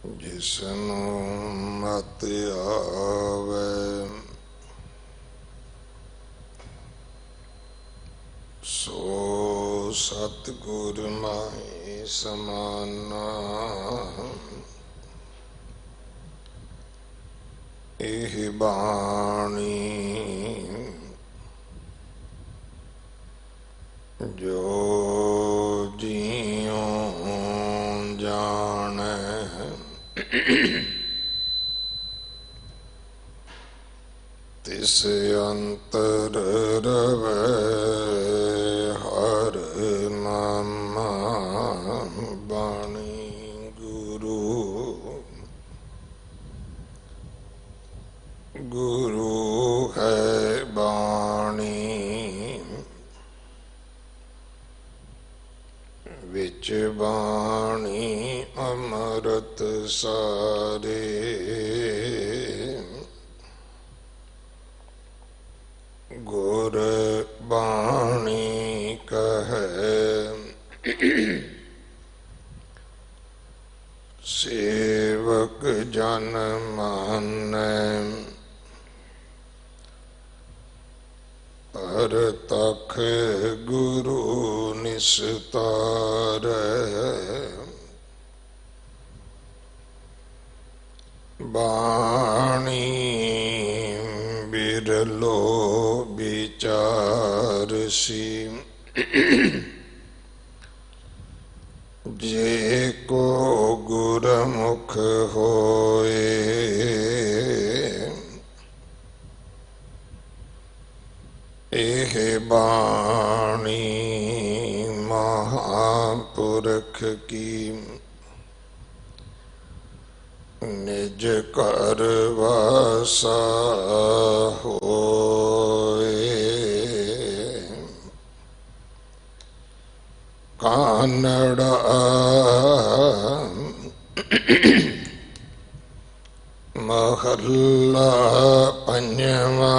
जिसनु मत आवे सो सतगुर माही समाना। एह बाणी जो जियो जाने तिस अंतर रवे हर नाम बाणी। गुरु गुरु है बाणी विच बाणी अमृत सारे। गुर बाणी कहे सेवक जन मानै पर तख गुरु निस्तारै। बाणी बिरलो विचारसी जे को गुरमुख होए। एह बाणी महापुरख की निज कर वासा होए। कानड़ा महला पंजवा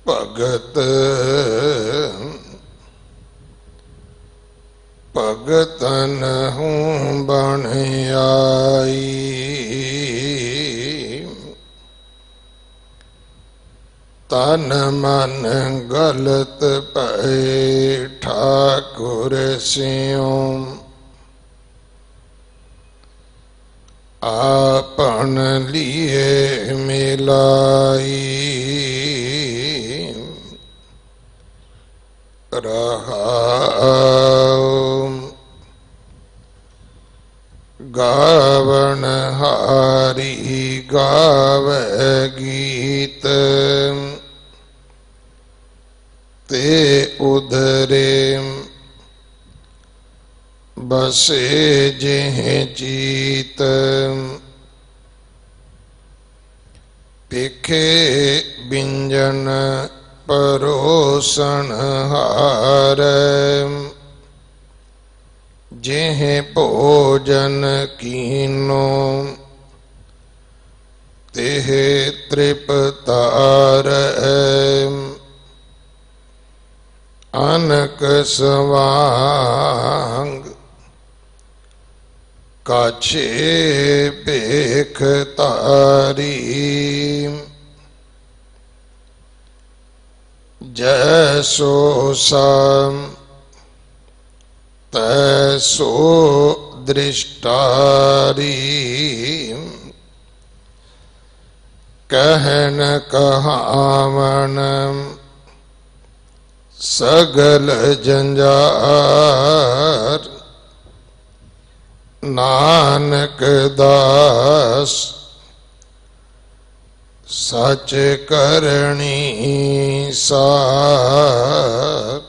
भगत भगतन हूँ बन आई। तन मन गलत पे ठाकुर सियों आपन लिए मिलाई। रहाओ गावन हारी गावे गीत ते उधरे बसे जेह चीत। पिखे बिंजन परोसन हार जेह भोजन कीनो तेह तृप्तार। अनक सवांग काछे पेख तारी जैसो साम तैसो दृष्टारी। कहन कहावन सगल जंजार नानक दास सच करणी सार।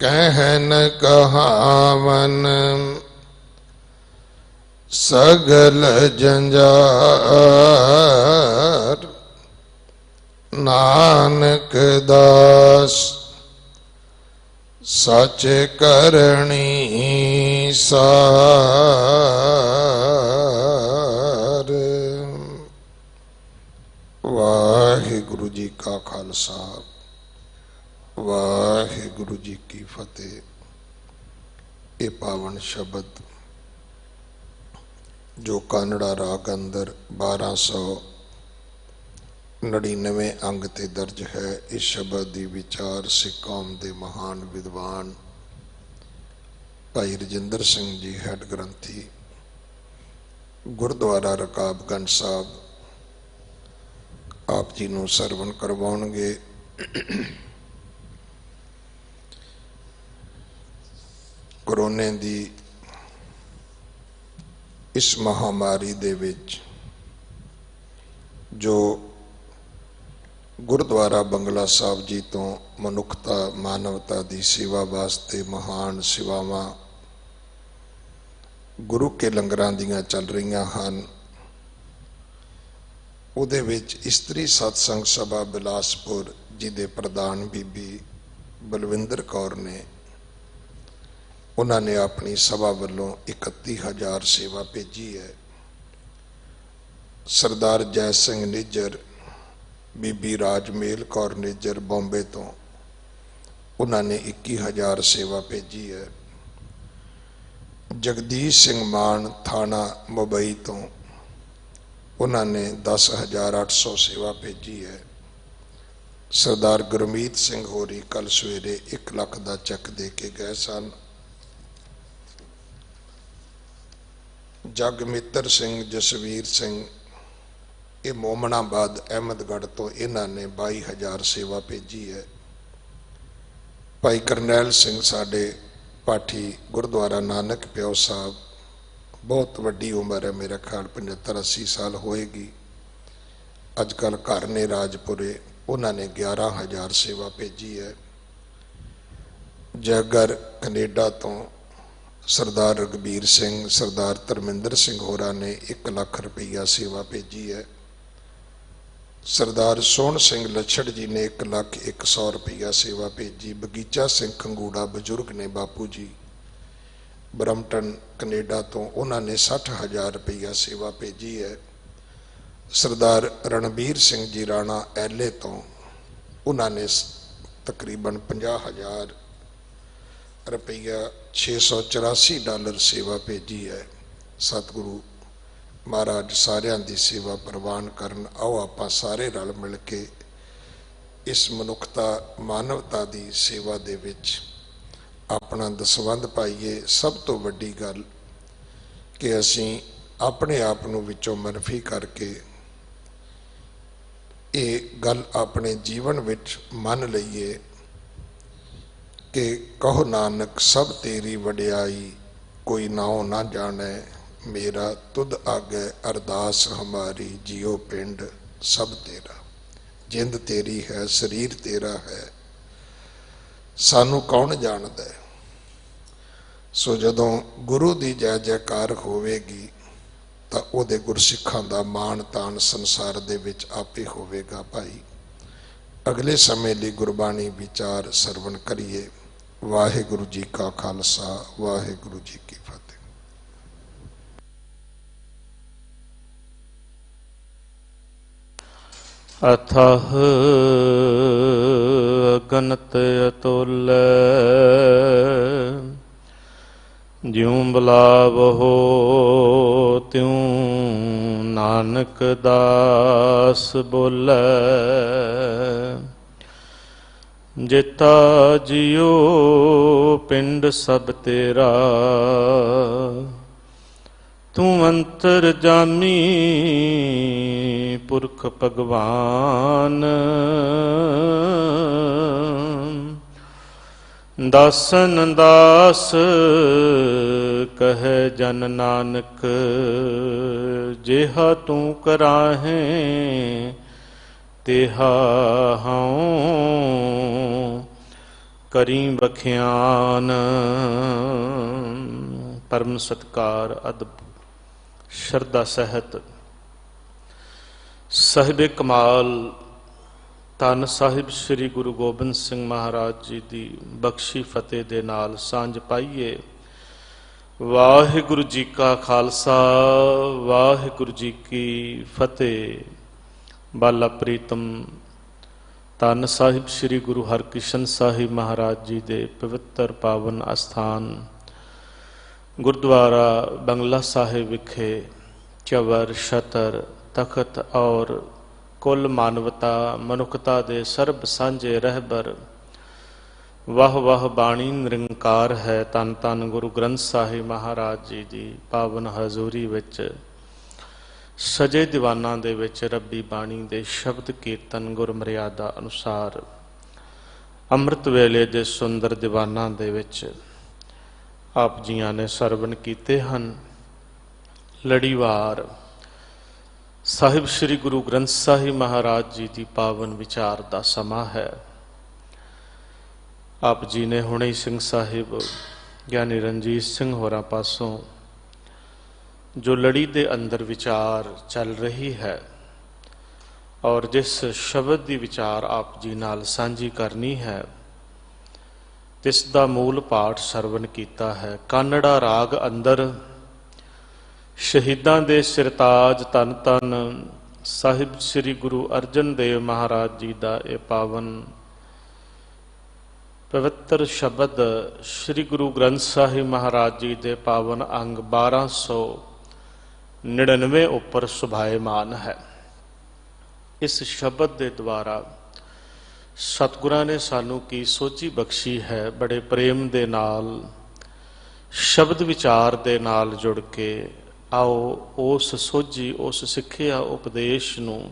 कहन कहावन सगल जंजार नानक दास सच करणी सार। वाहिगुरु जी का खालसा वाहिगुरु जी की फतेह। ये पावन शब्द जो कानड़ा राग अंदर 1299 अंग ते दर्ज है। इस शब्द की विचार सिख कौम के महान विद्वान भाई रजिंदर सिंह जी हैड ग्रंथी गुरुद्वारा रकाबगंज साहब आप जी नूं सरवण करवाउणगे। कोरोने की इस महामारी दे विच जो गुरुद्वारा बंगला साहब जी तो मनुखता मानवता की सेवा वास्ते महान सेवावां गुरु के लंगरां दियां चल रही हैं। उहदे विच इस्त्री सत्संग सभा बिलासपुर जी दे प्रधान बीबी बलविंदर कौर ने उन्होंने अपनी सभा वालों 31,000 सेवा भेजी है। सरदार जय सिंह निज्जर बीबी राजमेल कौर निज्जर बॉम्बे तो उन्होंने 21,000 सेवा भेजी है। जगदीश सिंह मान थाना मुंबई तो उन्होंने 10,800 सेवा भेजी है। सरदार गुरमीत सिंह होरी कल सवेरे 1 लाख का चैक दे के गए सन। जगमित्र सिंह जसवीर सिंह ये मोमनाबाद अहमदगढ़ तो इन्होंने 22,000 सेवा भेजी है। भाई करनैल सिंह साडे पाठी गुरुद्वारा नानक प्यो साहब बहुत वड्डी उम्र है, मेरा ख्याल 75-80 साल होएगी। अजकल घर ने राजपुरे उन्होंने 11,000 सेवा भेजी है। जयगर कनेडा तो सरदार रघबीर सिंह सरदार धर्मिंदर सिंह होरा ने 1 लाख रुपया सेवा भेजी है। सरदार सोहन सिंह लछड़ जी ने 1,01,100 रुपया सेवा भेजी। बगीचा सिंह खंगूड़ा बजुर्ग ने बापू जी ब्रम्पटन कनेडा तो उन्होंने 60,000 रुपया सेवा भेजी है। सरदार रणबीर सिंह जी राणा एले तो उन्होंने तकरीबन 50,000 रुपया $684 सेवा भेजी है। सतगुरु महाराज सारियां दी सेवा प्रवान करन। आओ आपां सारे रल मिल के इस मनुखता मानवता की सेवा दे विच अपना दसवंध पाइए। सब तो वड्डी गल कि असीं अपने आप नूं विचों मनफी करके ये गल अपने जीवन विच मन लईए कि कहो नानक सब तेरी वड्याई कोई नाओ ना जाने। मेरा तुद आगे अरदास हमारी जियो पिंड सब तेरा। जिंद तेरी है शरीर तेरा है सानू कौन जानदा है। सो जदों गुरु की जय जयकार होवेगी तो उहदे गुरसिखां दा मान तान संसार दे विच आपे होवेगा। भाई अगले समय लिए गुरबाणी विचार सरवण करिए। वाहिगुरु जी का खालसा वाहिगुरु जी की फतेह। अथाह अगनत अतुल ज्यों बुलावहो त्यों नानक दास बोलै। जिता जियो पिंड सब तेरा तू अंतर जामी पुरख भगवान। दासन दास कहे जन नानक जेहा तू कराहें तेहा हाऊं करी बख्यान। परम सत्कार अदब श्रद्धा सहित साहिबे कमाल धन साहिब श्री गुरु गोबिंद सिंह महाराज जी की बख्शी फतेह दे नाल सांझ पाइए। वाहिगुरु जी का खालसा वाहिगुरु जी की फतेह। बाला प्रीतम धन साहिब श्री गुरु हरकृष्ण साहिब महाराज जी के पवित्र पावन अस्थान गुरुद्वारा बंगला साहिब विखे चवर छतर तखत और कुल मानवता मनुखता दे सर्ब सांझे रहबर वाह वाह बाणी निरंकार है। तन तन गुरु ग्रंथ साहिब महाराज जी की पावन हजूरी विच सजे दीवाना दे विच रब्बी बाणी दे शब्द कीर्तन गुर मर्यादा अनुसार अमृत वेले दे सुंदर दीवाना दे विच आप जियां ने सरवण कीते हन। लड़ीवार साहिब श्री गुरु ग्रंथ साहिब महाराज जी की पावन विचार का समा है। आप जी ने हुणे सिंह साहिब ज्ञानी रणजीत सिंह होरां पासों जो लड़ी दे अंदर विचार चल रही है और जिस शब्द की विचार आप जी नाल सांझी करनी है तिसदा मूल पाठ सरवण कीता है। कानड़ा राग अंदर शहीदां दे सिरताज धन धन साहिब श्री गुरु अर्जन देव महाराज जी का यह पावन पवित्र शब्द श्री गुरु ग्रंथ साहिब महाराज जी के पावन अंग 1299 उपर सुभाएमान है। इस शब्द के द्वारा सतगुरां ने सानू की सोची बख्शी है। बड़े प्रेम दे नाल शब्द विचार दे नाल जुड़ के आओ उस सोझी उस सिक्ख्या उपदेश नूं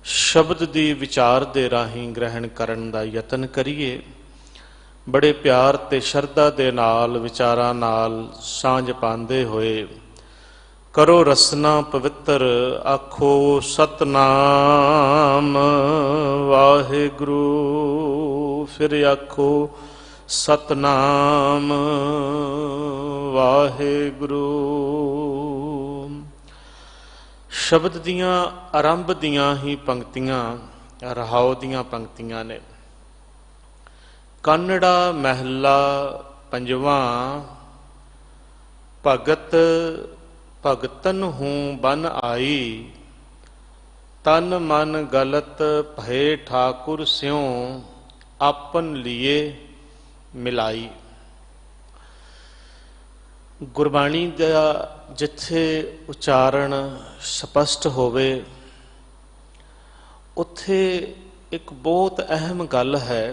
शब्द दी विचार दे राहीं ग्रहण करन दा यतन करिए। बड़े प्यार ते शरधा दे नाल विचारां नाल सांझ पांदे होए करो रसना पवित्र आखो सतनाम वाहिगुरु। फिर आखो सतनाम वाहिगुरु। शब्द दियां आरंभ दियां ही पंक्तियां रहाओ दियां पंक्तियां ने। कानड़ा महला पंजवां भगत भगतन हूँ बन आई तन मन गलत भय ठाकुर स्यों आपन लिए मिलाई। गुरबाणी का जिथे उच्चारण स्पष्ट होवे उत्थे एक बहुत अहम गल है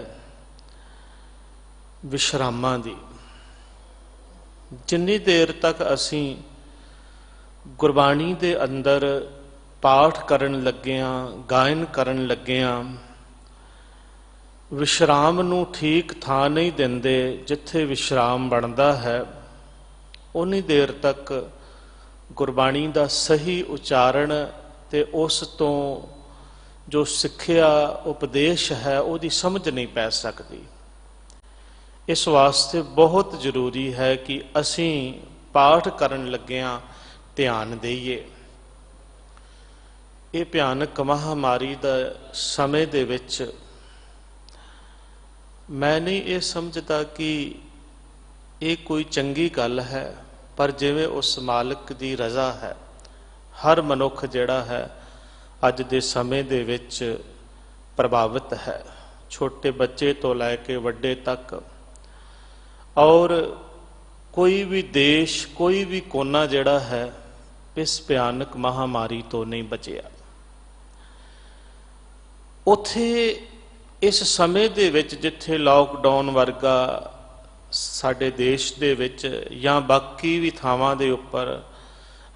विश्रामां दी। जिन्नी देर तक असी गुरबाणी दे अंदर पाठ करन लग्गियां गायन करन लग्गियां विश्राम नूं ठीक थां नहीं दिंदे जिथे विश्राम बनता है उन्नी देर तक गुरबाणी का सही उच्चारण ते उस तो जो सिक्ख्या उपदेश है उसकी समझ नहीं पै सकती। इस वास्ते बहुत जरूरी है कि असी पाठ करन लग्गियां ध्यान देइए। ये भयानक महामारी दा समय दे विच मैं नहीं ये समझदा कि ये कोई चंगी गल है, पर जिवें उस मालिक दी रज़ा है हर मनुख जिहड़ा है अज दे समय दे विच प्रभावित है, छोटे बच्चे तो लैके वड्डे तक। और कोई भी देश कोई भी कोना जिहड़ा है इस भयानक महामारी तो नहीं बचिया। उथे इस समय दे विच जिथे लॉकडाउन वर्गा साडे देश दे विच या बाकी भी थावां दे उपर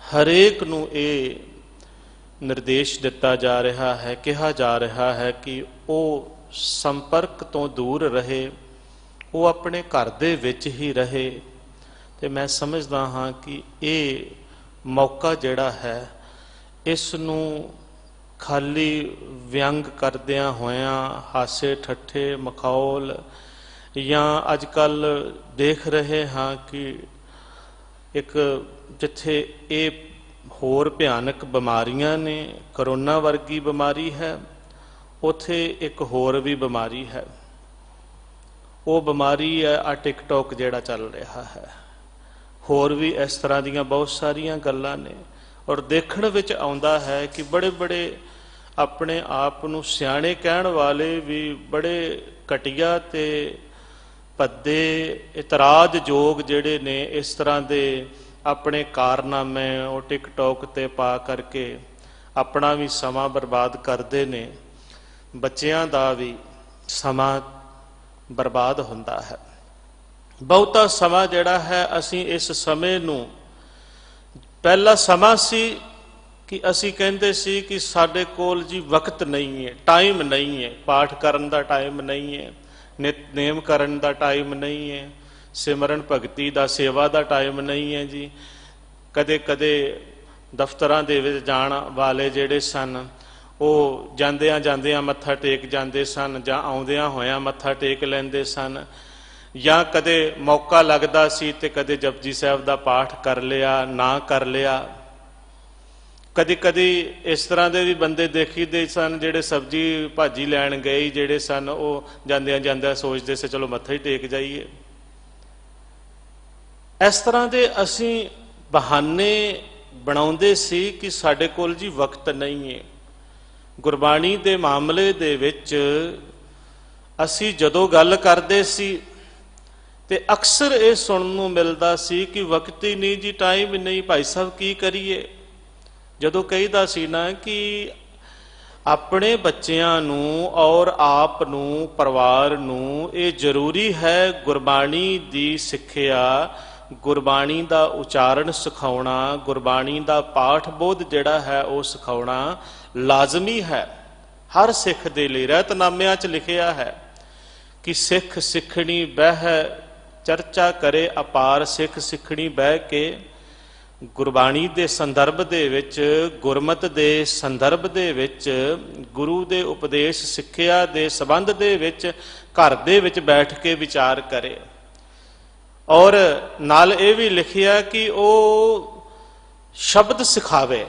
हरेक नूं ये निर्देश दिता जा रहा है, कहा जा रहा है कि वो संपर्क तो दूर रहे, वो अपने घर दे विच ही रहे। तो मैं समझदा हाँ कि ये मौका जिहड़ा है इस नूं खाली व्यंग करदियां होयां हासे ठट्ठे मखौल या अजकल देख रहे हाँ कि एक जिथे ये होर भयानक बीमारियां ने करोना वर्गी बीमारी है उथे एक होर भी बीमारी है। वो बीमारी है आ टिकटॉक जिहड़ा चल रहा है। होर भी इस तरह दीयां बहुत सारियां गल्लां ने और देखण विच आउंदा है कि बड़े बड़े अपने आप नूं सियाणे कहण वाले भी बड़े घटिया ते ਭੱਦੇ ਇਤਰਾਜ਼ਯੋਗ ਜਿਹੜੇ ਨੇ ਇਸ ਤਰ੍ਹਾਂ ਦੇ ਆਪਣੇ ਕਾਰਨਾਮੇ ਉਹ ਟਿਕਟੋਕ ਤੇ ਪਾ ਕਰਕੇ ਆਪਣਾ ਵੀ ਸਮਾਂ ਬਰਬਾਦ ਕਰਦੇ ਨੇ, ਬੱਚਿਆਂ ਦਾ ਵੀ ਸਮਾਂ ਬਰਬਾਦ ਹੁੰਦਾ ਹੈ। ਬਹੁਤਾ ਸਮਾਂ ਜਿਹੜਾ ਹੈ ਅਸੀਂ ਇਸ ਸਮੇਂ ਨੂੰ, ਪਹਿਲਾ ਸਮਾਂ ਸੀ ਕਿ ਅਸੀਂ ਕਹਿੰਦੇ ਸੀ ਕਿ ਸਾਡੇ ਕੋਲ ਜੀ ਵਕਤ ਨਹੀਂ ਹੈ, ਟਾਈਮ ਨਹੀਂ ਹੈ, ਪਾਠ ਕਰਨ ਦਾ ਟਾਈਮ ਨਹੀਂ ਹੈ, ਨਿਤਨੇਮ ਕਰਨ ਦਾ ਟਾਈਮ ਨਹੀਂ ਹੈ, ਸਿਮਰਨ ਭਗਤੀ ਦਾ ਸੇਵਾ ਦਾ ਟਾਈਮ ਨਹੀਂ ਹੈ ਜੀ। ਕਦੇ ਕਦੇ ਦਫ਼ਤਰਾਂ ਦੇ ਵਿੱਚ ਜਾਣ ਵਾਲੇ ਜਿਹੜੇ ਸਨ ਉਹ ਜਾਂਦਿਆਂ ਜਾਂਦਿਆਂ ਮੱਥਾ ਟੇਕ ਜਾਂਦੇ ਸਨ, ਜਾਂ ਆਉਂਦਿਆਂ ਹੋਇਆਂ ਮੱਥਾ ਟੇਕ ਲੈਂਦੇ ਸਨ, ਜਾਂ ਕਦੇ ਮੌਕਾ ਲੱਗਦਾ ਸੀ ਤੇ ਕਦੇ ਜਪਜੀ ਸਾਹਿਬ ਦਾ ਪਾਠ ਕਰ ਲਿਆ, ਨਾ ਕਰ ਲਿਆ। ਕਦੀ ਕਦੀ ਇਸ ਤਰ੍ਹਾਂ ਦੇ ਵੀ ਬੰਦੇ ਦੇਖੀਦੇ ਸਨ ਜਿਹੜੇ ਸਬਜ਼ੀ ਭਾਜੀ ਲੈਣ ਗਏ ਜਿਹੜੇ ਸਨ, ਉਹ ਜਾਂਦਿਆਂ ਜਾਂਦਿਆਂ ਸੋਚਦੇ ਸੀ ਚਲੋ ਮੱਥਾ ਹੀ ਟੇਕ ਜਾਈਏ। ਇਸ ਤਰ੍ਹਾਂ ਦੇ ਅਸੀਂ ਬਹਾਨੇ ਬਣਾਉਂਦੇ ਸੀ ਕਿ ਸਾਡੇ ਕੋਲ ਜੀ ਵਕਤ ਨਹੀਂ ਹੈ। ਗੁਰਬਾਣੀ ਦੇ ਮਾਮਲੇ ਦੇ ਵਿੱਚ ਅਸੀਂ ਜਦੋਂ ਗੱਲ ਕਰਦੇ ਸੀ ਤੇ ਅਕਸਰ ਇਹ ਸੁਣਨ ਨੂੰ ਮਿਲਦਾ ਸੀ ਕਿ ਵਕਤ ਹੀ ਨਹੀਂ ਜੀ, ਟਾਈਮ ਹੀ ਨਹੀਂ, ਭਾਈ ਸਾਹਿਬ ਕੀ ਕਰੀਏ। ਜਦੋਂ ਕਹੀਦਾ ਸੀ ਨਾ ਕਿ ਆਪਣੇ ਬੱਚਿਆਂ ਨੂੰ ਔਰ ਆਪ ਨੂੰ, ਪਰਿਵਾਰ ਨੂੰ ਇਹ ਜ਼ਰੂਰੀ ਹੈ ਗੁਰਬਾਣੀ ਦੀ ਸਿੱਖਿਆ, ਗੁਰਬਾਣੀ ਦਾ ਉਚਾਰਨ ਸਿਖਾਉਣਾ, ਗੁਰਬਾਣੀ ਦਾ ਪਾਠ ਬੋਧ ਜਿਹੜਾ ਹੈ ਉਹ ਸਿਖਾਉਣਾ ਲਾਜ਼ਮੀ ਹੈ ਹਰ ਸਿੱਖ ਦੇ ਲਈ। ਰਹਿਤਨਾਮਿਆਂ 'ਚ ਲਿਖਿਆ ਹੈ ਕਿ ਸਿੱਖ ਸਿੱਖਣੀ ਬਹਿ ਚਰਚਾ ਕਰੇ ਅਪਾਰ, ਸਿੱਖ ਸਿੱਖਣੀ ਬਹਿ ਕੇ ਗੁਰਬਾਣੀ ਦੇ ਸੰਦਰਭ ਦੇ ਵਿੱਚ, ਗੁਰਮਤਿ ਦੇ ਸੰਦਰਭ ਦੇ ਵਿੱਚ, ਗੁਰੂ ਦੇ ਉਪਦੇਸ਼ ਸਿੱਖਿਆ ਦੇ ਸੰਬੰਧ ਦੇ ਵਿੱਚ ਘਰ ਦੇ ਵਿੱਚ ਬੈਠ ਕੇ ਵਿਚਾਰ ਕਰੇ। ਔਰ ਨਾਲ ਇਹ ਵੀ ਲਿਖਿਆ ਕਿ ਉਹ ਸ਼ਬਦ ਸਿਖਾਵੇ,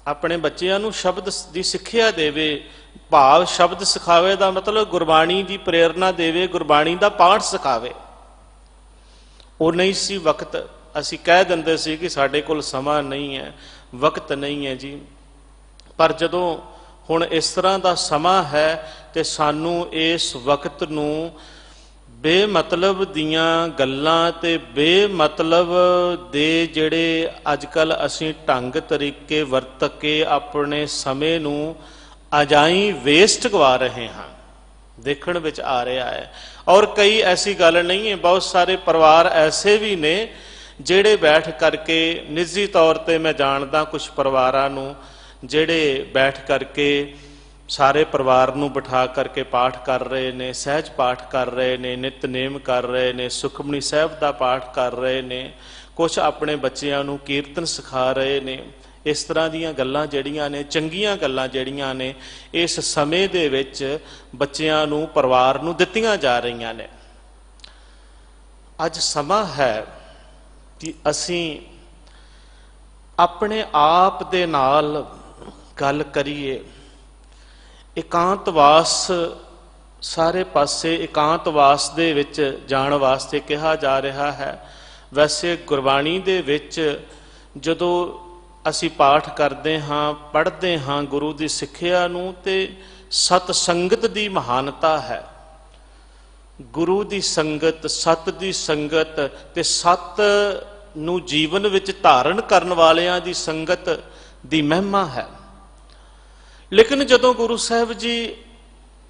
ਆਪਣੇ ਬੱਚਿਆਂ ਨੂੰ ਸ਼ਬਦ ਦੀ ਸਿੱਖਿਆ ਦੇਵੇ। ਭਾਵ ਸ਼ਬਦ ਸਿਖਾਵੇ ਦਾ ਮਤਲਬ ਗੁਰਬਾਣੀ ਦੀ ਪ੍ਰੇਰਨਾ ਦੇਵੇ, ਗੁਰਬਾਣੀ ਦਾ ਪਾਠ ਸਿਖਾਵੇ। ਉਹ ਨਹੀਂ ਸੀ ਵਕਤ। ਅਸੀਂ ਕਹਿ ਦਿੰਦੇ ਸੀ ਕਿ ਸਾਡੇ ਕੋਲ ਸਮਾਂ ਨਹੀਂ ਹੈ, ਵਕਤ ਨਹੀਂ ਹੈ ਜੀ। ਪਰ ਜਦੋਂ ਹੁਣ ਇਸ ਤਰ੍ਹਾਂ ਦਾ ਸਮਾਂ ਹੈ ਤੇ ਸਾਨੂੰ ਇਸ ਵਕਤ ਨੂੰ ਬੇਮਤਲਬ ਦੀਆਂ ਗੱਲਾਂ ਤੇ ਬੇਮਤਲਬ ਦੇ ਜਿਹੜੇ ਅੱਜ ਕੱਲ੍ਹ ਅਸੀਂ ਢੰਗ ਤਰੀਕੇ ਵਰਤ ਕੇ ਆਪਣੇ ਸਮੇਂ ਨੂੰ ਅਜਾਈਂ ਵੇਸਟ ਗਵਾ ਰਹੇ ਹਾਂ, ਦੇਖਣ ਵਿੱਚ ਆ ਰਿਹਾ ਹੈ। ਔਰ ਕਈ ਐਸੀ ਗੱਲ ਨਹੀਂ ਹੈ, ਬਹੁਤ ਸਾਰੇ ਪਰਿਵਾਰ ਐਸੇ ਵੀ ਨੇ ਜਿਹੜੇ ਬੈਠ ਕਰਕੇ, ਨਿੱਜੀ ਤੌਰ ਤੇ ਮੈਂ ਜਾਣਦਾ ਕੁਝ ਪਰਿਵਾਰਾਂ ਨੂੰ ਜਿਹੜੇ ਬੈਠ ਕਰਕੇ ਸਾਰੇ ਪਰਿਵਾਰ ਨੂੰ ਬਿਠਾ ਕਰਕੇ ਪਾਠ ਕਰ ਰਹੇ ਨੇ, ਸਹਿਜ ਪਾਠ ਕਰ ਰਹੇ ਨੇ, ਨਿਤਨੇਮ ਕਰ ਰਹੇ ਨੇ, ਸੁਖਮਨੀ ਸਾਹਿਬ ਦਾ ਪਾਠ ਕਰ ਰਹੇ ਨੇ, ਕੁਝ ਆਪਣੇ ਬੱਚਿਆਂ ਨੂੰ ਕੀਰਤਨ ਸਿਖਾ ਰਹੇ ਨੇ। ਇਸ ਤਰ੍ਹਾਂ ਦੀਆਂ ਗੱਲਾਂ ਜਿਹੜੀਆਂ ਨੇ, ਚੰਗੀਆਂ ਗੱਲਾਂ ਜਿਹੜੀਆਂ ਨੇ, ਇਸ ਸਮੇਂ ਦੇ ਵਿੱਚ ਬੱਚਿਆਂ ਨੂੰ, ਪਰਿਵਾਰ ਨੂੰ ਦਿੱਤੀਆਂ ਜਾ ਰਹੀਆਂ ਨੇ। ਅੱਜ ਸਮਾਂ ਹੈ ਕਿ ਅਸੀਂ ਆਪਣੇ ਆਪ ਦੇ ਨਾਲ ਗੱਲ ਕਰੀਏ। ਇਕਾਂਤਵਾਸ, ਸਾਰੇ ਪਾਸੇ ਇਕਾਂਤਵਾਸ ਦੇ ਵਿੱਚ ਜਾਣ ਵਾਸਤੇ ਕਿਹਾ ਜਾ ਰਿਹਾ ਹੈ। ਵੈਸੇ ਗੁਰਬਾਣੀ ਦੇ ਵਿੱਚ ਜਦੋਂ ਅਸੀਂ ਪਾਠ ਕਰਦੇ ਹਾਂ, ਪੜ੍ਹਦੇ ਹਾਂ ਗੁਰੂ ਦੀ ਸਿੱਖਿਆ ਨੂੰ, ਤੇ ਸਤ ਸੰਗਤ ਦੀ ਮਹਾਨਤਾ ਹੈ। ਗੁਰੂ ਦੀ ਸੰਗਤ, ਸਤ ਦੀ ਸੰਗਤ ਤੇ ਸਤ ਨੂੰ ਜੀਵਨ ਵਿੱਚ ਧਾਰਨ ਕਰਨ ਵਾਲਿਆਂ ਦੀ ਸੰਗਤ ਦੀ ਮਹਿਮਾ ਹੈ। ਲੇਕਿਨ ਜਦੋਂ ਗੁਰੂ ਸਾਹਿਬ ਜੀ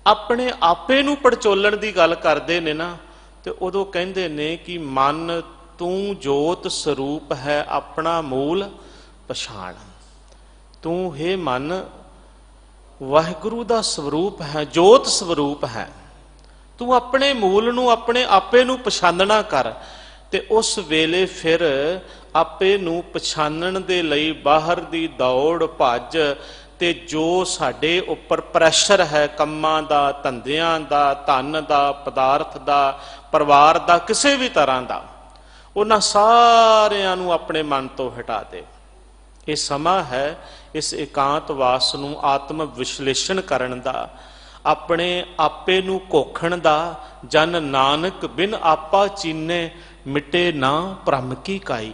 ਆਪਣੇ ਆਪੇ ਨੂੰ ਪੜਚੋਲਣ ਦੀ ਗੱਲ ਕਰਦੇ ਨੇ ਨਾ, ਤੇ ਉਦੋਂ ਕਹਿੰਦੇ ਨੇ ਕਿ ਮਨ ਤੂੰ ਜੋਤ ਸਰੂਪ ਹੈ, ਆਪਣਾ ਮੂਲ ਪਛਾਣ। ਤੂੰ ਹੈ ਮਨ ਵਾਹਿਗੁਰੂ ਦਾ ਸਰੂਪ ਹੈ, ਜੋਤ ਸਰੂਪ ਹੈ। ਤੂੰ ਆਪਣੇ ਮੂਲ ਨੂੰ, ਆਪਣੇ ਆਪੇ ਨੂੰ ਪਛਾਨਣਾ ਕਰ। ਤੇ ਉਸ ਵੇਲੇ ਫਿਰ ਆਪੇ ਨੂੰ ਪਛਾਨਣ ਦੇ ਲਈ ਬਾਹਰ ਦੀ ਦੌੜ ਭੱਜ ਤੇ ਜੋ ਸਾਡੇ ਉੱਪਰ ਪ੍ਰੈਸ਼ਰ ਹੈ ਕੰਮਾਂ ਦਾ, ਧੰਦਿਆਂ ਦਾ, ਧਨ ਦਾ, ਪਦਾਰਥ ਦਾ, ਪਰਿਵਾਰ ਦਾ, ਕਿਸੇ ਵੀ ਤਰ੍ਹਾਂ ਦਾ, ਉਹਨਾਂ ਸਾਰਿਆਂ ਨੂੰ ਆਪਣੇ ਮਨ ਤੋਂ ਹਟਾ ਦੇ। ਇਹ ਸਮਾਂ ਹੈ ਇਸ ਇਕਾਂਤਵਾਸ ਨੂੰ ਆਤਮ ਵਿਸ਼ਲੇਸ਼ਣ ਕਰਨ ਦਾ, ਆਪਣੇ ਆਪੇ ਨੂੰ ਘੋਖਣ ਦਾ। ਜਨ ਨਾਨਕ ਬਿਨ ਆਪਾ ਚੀਨੇ, ਮਿਟੇ ਨਾ ਭ੍ਰਮ ਕੀ ਕਾਈ।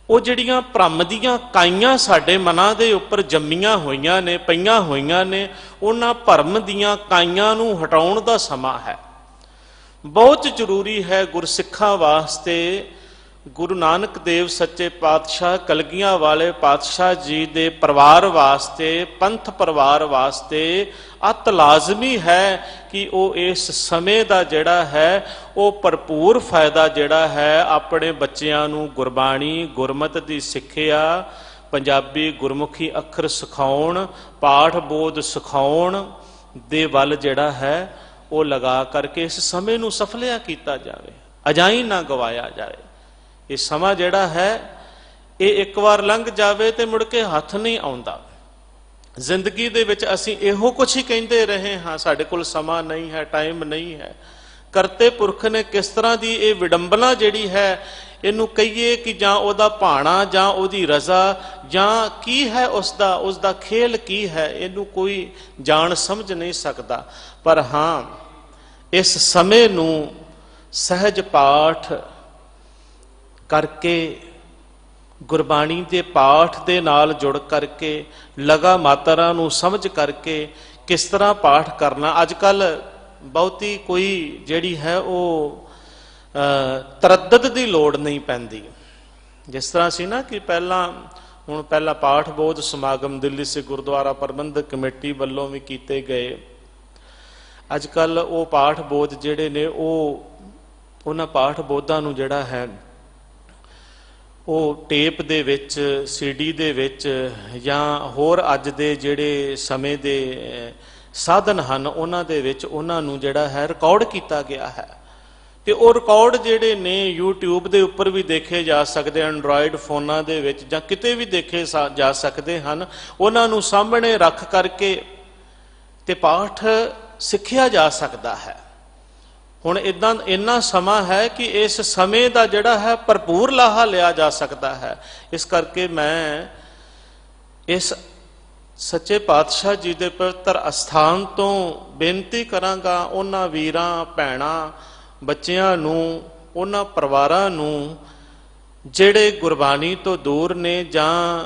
ਉਹ ਜਿਹੜੀਆਂ ਭ੍ਰਮ ਦੀਆਂ ਕਾਈਆਂ ਸਾਡੇ ਮਨਾਂ ਦੇ ਉੱਪਰ ਜੰਮੀਆਂ ਹੋਈਆਂ ਨੇ, ਪਈਆਂ ਹੋਈਆਂ ਨੇ, ਉਹਨਾਂ ਭਰਮ ਦੀਆਂ ਕਾਈਆਂ ਨੂੰ ਹਟਾਉਣ ਦਾ ਸਮਾਂ ਹੈ। ਬਹੁਤ ਜ਼ਰੂਰੀ ਹੈ ਗੁਰਸਿੱਖਾਂ ਵਾਸਤੇ। ਗੁਰੂ ਨਾਨਕ ਦੇਵ ਸੱਚੇ ਪਾਤਸ਼ਾਹ ਕਲਗੀਆਂ ਵਾਲੇ ਪਾਤਸ਼ਾਹ ਜੀ ਦੇ ਪਰਿਵਾਰ ਵਾਸਤੇ, ਪੰਥ ਪਰਿਵਾਰ ਵਾਸਤੇ ਅਤ ਲਾਜ਼ਮੀ ਹੈ ਕਿ ਉਹ ਇਸ ਸਮੇਂ ਦਾ ਜਿਹੜਾ ਹੈ ਉਹ ਭਰਪੂਰ ਫਾਇਦਾ ਜਿਹੜਾ ਹੈ ਆਪਣੇ ਬੱਚਿਆਂ ਨੂੰ ਗੁਰਬਾਣੀ, ਗੁਰਮਤਿ ਦੀ ਸਿੱਖਿਆ, ਪੰਜਾਬੀ ਗੁਰਮੁਖੀ ਅੱਖਰ ਸਿਖਾਉਣ, ਪਾਠ ਬੋਧ ਸਿਖਾਉਣ ਦੇ ਵੱਲ ਜਿਹੜਾ ਹੈ ਉਹ ਲਗਾ ਕਰਕੇ ਇਸ ਸਮੇਂ ਨੂੰ ਸਫਲਿਆ ਕੀਤਾ ਜਾਵੇ, ਅਜਾਈਂ ਨਾ ਗਵਾਇਆ ਜਾਏ। ਇਹ ਸਮਾਂ ਜਿਹੜਾ ਹੈ ਇਹ ਇੱਕ ਵਾਰ ਲੰਘ ਜਾਵੇ ਤੇ ਮੁੜ ਕੇ ਹੱਥ ਨਹੀਂ ਆਉਂਦਾ। ਜ਼ਿੰਦਗੀ ਦੇ ਵਿੱਚ ਅਸੀਂ ਇਹੋ ਕੁਛ ਹੀ ਕਹਿੰਦੇ ਰਹੇ ਹਾਂ, ਸਾਡੇ ਕੋਲ ਸਮਾਂ ਨਹੀਂ ਹੈ, ਟਾਈਮ ਨਹੀਂ ਹੈ। ਕਰਤੇ ਪੁਰਖ ਨੇ ਕਿਸ ਤਰ੍ਹਾਂ ਦੀ ਇਹ ਵਿਡੰਬਨਾ ਜਿਹੜੀ ਹੈ, ਇਹਨੂੰ ਕਹੀਏ ਕਿ ਜਾਂ ਉਹਦਾ ਭਾਣਾ ਜਾਂ ਉਹਦੀ ਰਜ਼ਾ ਜਾਂ ਕੀ ਹੈ ਉਸਦਾ ਖੇਲ ਕੀ ਹੈ, ਇਹਨੂੰ ਕੋਈ ਜਾਣ ਸਮਝ ਨਹੀਂ ਸਕਦਾ। ਪਰ ਹਾਂ, ਇਸ ਸਮੇਂ ਨੂੰ ਸਹਿਜ ਪਾਠ ਕਰਕੇ, ਗੁਰਬਾਣੀ ਦੇ ਪਾਠ ਦੇ ਨਾਲ ਜੁੜ ਕਰਕੇ, ਲਗਾ ਮਾਤਰਾ ਨੂੰ ਸਮਝ ਕਰਕੇ ਕਿਸ ਤਰ੍ਹਾਂ ਪਾਠ ਕਰਨਾ। ਅੱਜ ਕੱਲ੍ਹ ਬਹੁਤੀ ਕੋਈ ਜਿਹੜੀ ਹੈ ਉਹ ਤਰੱਦਦ ਦੀ ਲੋੜ ਨਹੀਂ ਪੈਂਦੀ। ਜਿਸ ਤਰ੍ਹਾਂ ਸੀ ਨਾ ਕਿ ਪਹਿਲਾਂ ਪਾਠ ਬੋਧ ਸਮਾਗਮ ਦਿੱਲੀ ਸੇ ਗੁਰਦੁਆਰਾ ਪ੍ਰਬੰਧਕ ਕਮੇਟੀ ਵੱਲੋਂ ਵੀ ਕੀਤੇ ਗਏ। ਅੱਜ ਕੱਲ੍ਹ ਉਹ ਪਾਠ ਬੋਧ ਜਿਹੜੇ ਨੇ ਉਹਨਾਂ ਪਾਠ ਬੋਧਾਂ ਨੂੰ ਜਿਹੜਾ ਹੈ ਉਹ ਟੇਪ ਦੇ ਵਿੱਚ, CD ਦੇ ਵਿੱਚ ਜਾਂ ਹੋਰ ਅੱਜ ਦੇ ਜਿਹੜੇ ਸਮੇਂ ਦੇ ਸਾਧਨ ਹਨ ਉਹਨਾਂ ਦੇ ਵਿੱਚ ਉਹਨਾਂ ਨੂੰ ਜਿਹੜਾ ਹੈ ਰਿਕਾਰਡ ਕੀਤਾ ਗਿਆ ਹੈ। ਤੇ ਉਹ ਰਿਕਾਰਡ ਜਿਹੜੇ ਨੇ YouTube ਦੇ ਉੱਪਰ ਵੀ ਦੇਖੇ ਜਾ ਸਕਦੇ, ਐਂਡਰਾਇਡ ਫੋਨਾਂ ਦੇ ਵਿੱਚ ਜਾਂ ਕਿਤੇ ਵੀ ਦੇਖੇ ਜਾ ਸਕਦੇ ਹਨ। ਉਹਨਾਂ ਨੂੰ ਸਾਹਮਣੇ ਰੱਖ ਕਰਕੇ ਤੇ ਪਾਠ ਸਿੱਖਿਆ ਜਾ ਸਕਦਾ ਹੈ। ਹੁਣ ਇੰਨਾ ਸਮਾਂ ਹੈ ਕਿ ਇਸ ਸਮੇਂ ਦਾ ਜਿਹੜਾ ਹੈ ਭਰਪੂਰ ਲਾਹਾ ਲਿਆ ਜਾ ਸਕਦਾ ਹੈ। ਇਸ ਕਰਕੇ ਮੈਂ ਇਸ ਸੱਚੇ ਪਾਤਸ਼ਾਹ ਜੀ ਦੇ ਪਵਿੱਤਰ ਅਸਥਾਨ ਤੋਂ ਬੇਨਤੀ ਕਰਾਂਗਾ, ਉਹਨਾਂ ਵੀਰਾਂ ਭੈਣਾਂ ਬੱਚਿਆਂ ਨੂੰ, ਉਹਨਾਂ ਪਰਿਵਾਰਾਂ ਨੂੰ ਜਿਹੜੇ ਗੁਰਬਾਣੀ ਤੋਂ ਦੂਰ ਨੇ ਜਾਂ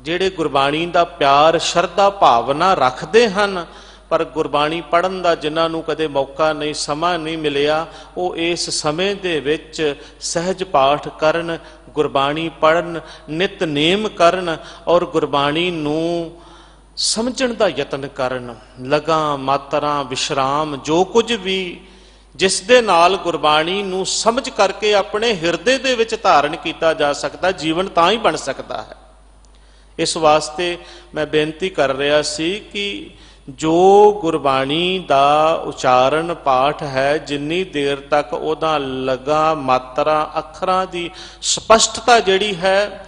ਜਿਹੜੇ ਗੁਰਬਾਣੀ ਦਾ ਪਿਆਰ, ਸ਼ਰਧਾ, ਭਾਵਨਾ ਰੱਖਦੇ ਹਨ ਪਰ ਗੁਰਬਾਣੀ ਪੜ੍ਹਨ ਦਾ ਜਿਨ੍ਹਾਂ ਨੂੰ ਕਦੇ ਮੌਕਾ ਨਹੀਂ, ਸਮਾਂ ਨਹੀਂ ਮਿਲਿਆ, ਉਹ ਇਸ ਸਮੇਂ ਦੇ ਵਿੱਚ ਸਹਿਜ ਪਾਠ ਕਰਨ, ਗੁਰਬਾਣੀ ਪੜ੍ਹਨ, ਨਿਤਨੇਮ ਕਰਨ ਔਰ ਗੁਰਬਾਣੀ ਨੂੰ ਸਮਝਣ ਦਾ ਯਤਨ ਕਰਨ। ਲਗਾਂ, ਮਾਤਰਾਂ, ਵਿਸ਼ਰਾਮ, ਜੋ ਕੁਝ ਵੀ ਜਿਸ ਦੇ ਨਾਲ ਗੁਰਬਾਣੀ ਨੂੰ ਸਮਝ ਕਰਕੇ ਆਪਣੇ ਹਿਰਦੇ ਦੇ ਵਿੱਚ ਧਾਰਨ ਕੀਤਾ ਜਾ ਸਕਦਾ, ਜੀਵਨ ਤਾਂ ਹੀ ਬਣ ਸਕਦਾ ਹੈ। ਇਸ ਵਾਸਤੇ ਮੈਂ ਬੇਨਤੀ ਕਰ ਰਿਹਾ ਸੀ ਕਿ ਜੋ ਗੁਰਬਾਣੀ ਦਾ ਉਚਾਰਨ ਪਾਠ ਹੈ, ਜਿੰਨੀ ਦੇਰ ਤੱਕ ਉਹਦਾ ਲਗਾ, ਮਾਤਰਾ, ਅੱਖਰਾਂ ਦੀ ਸਪਸ਼ਟਤਾ ਜਿਹੜੀ ਹੈ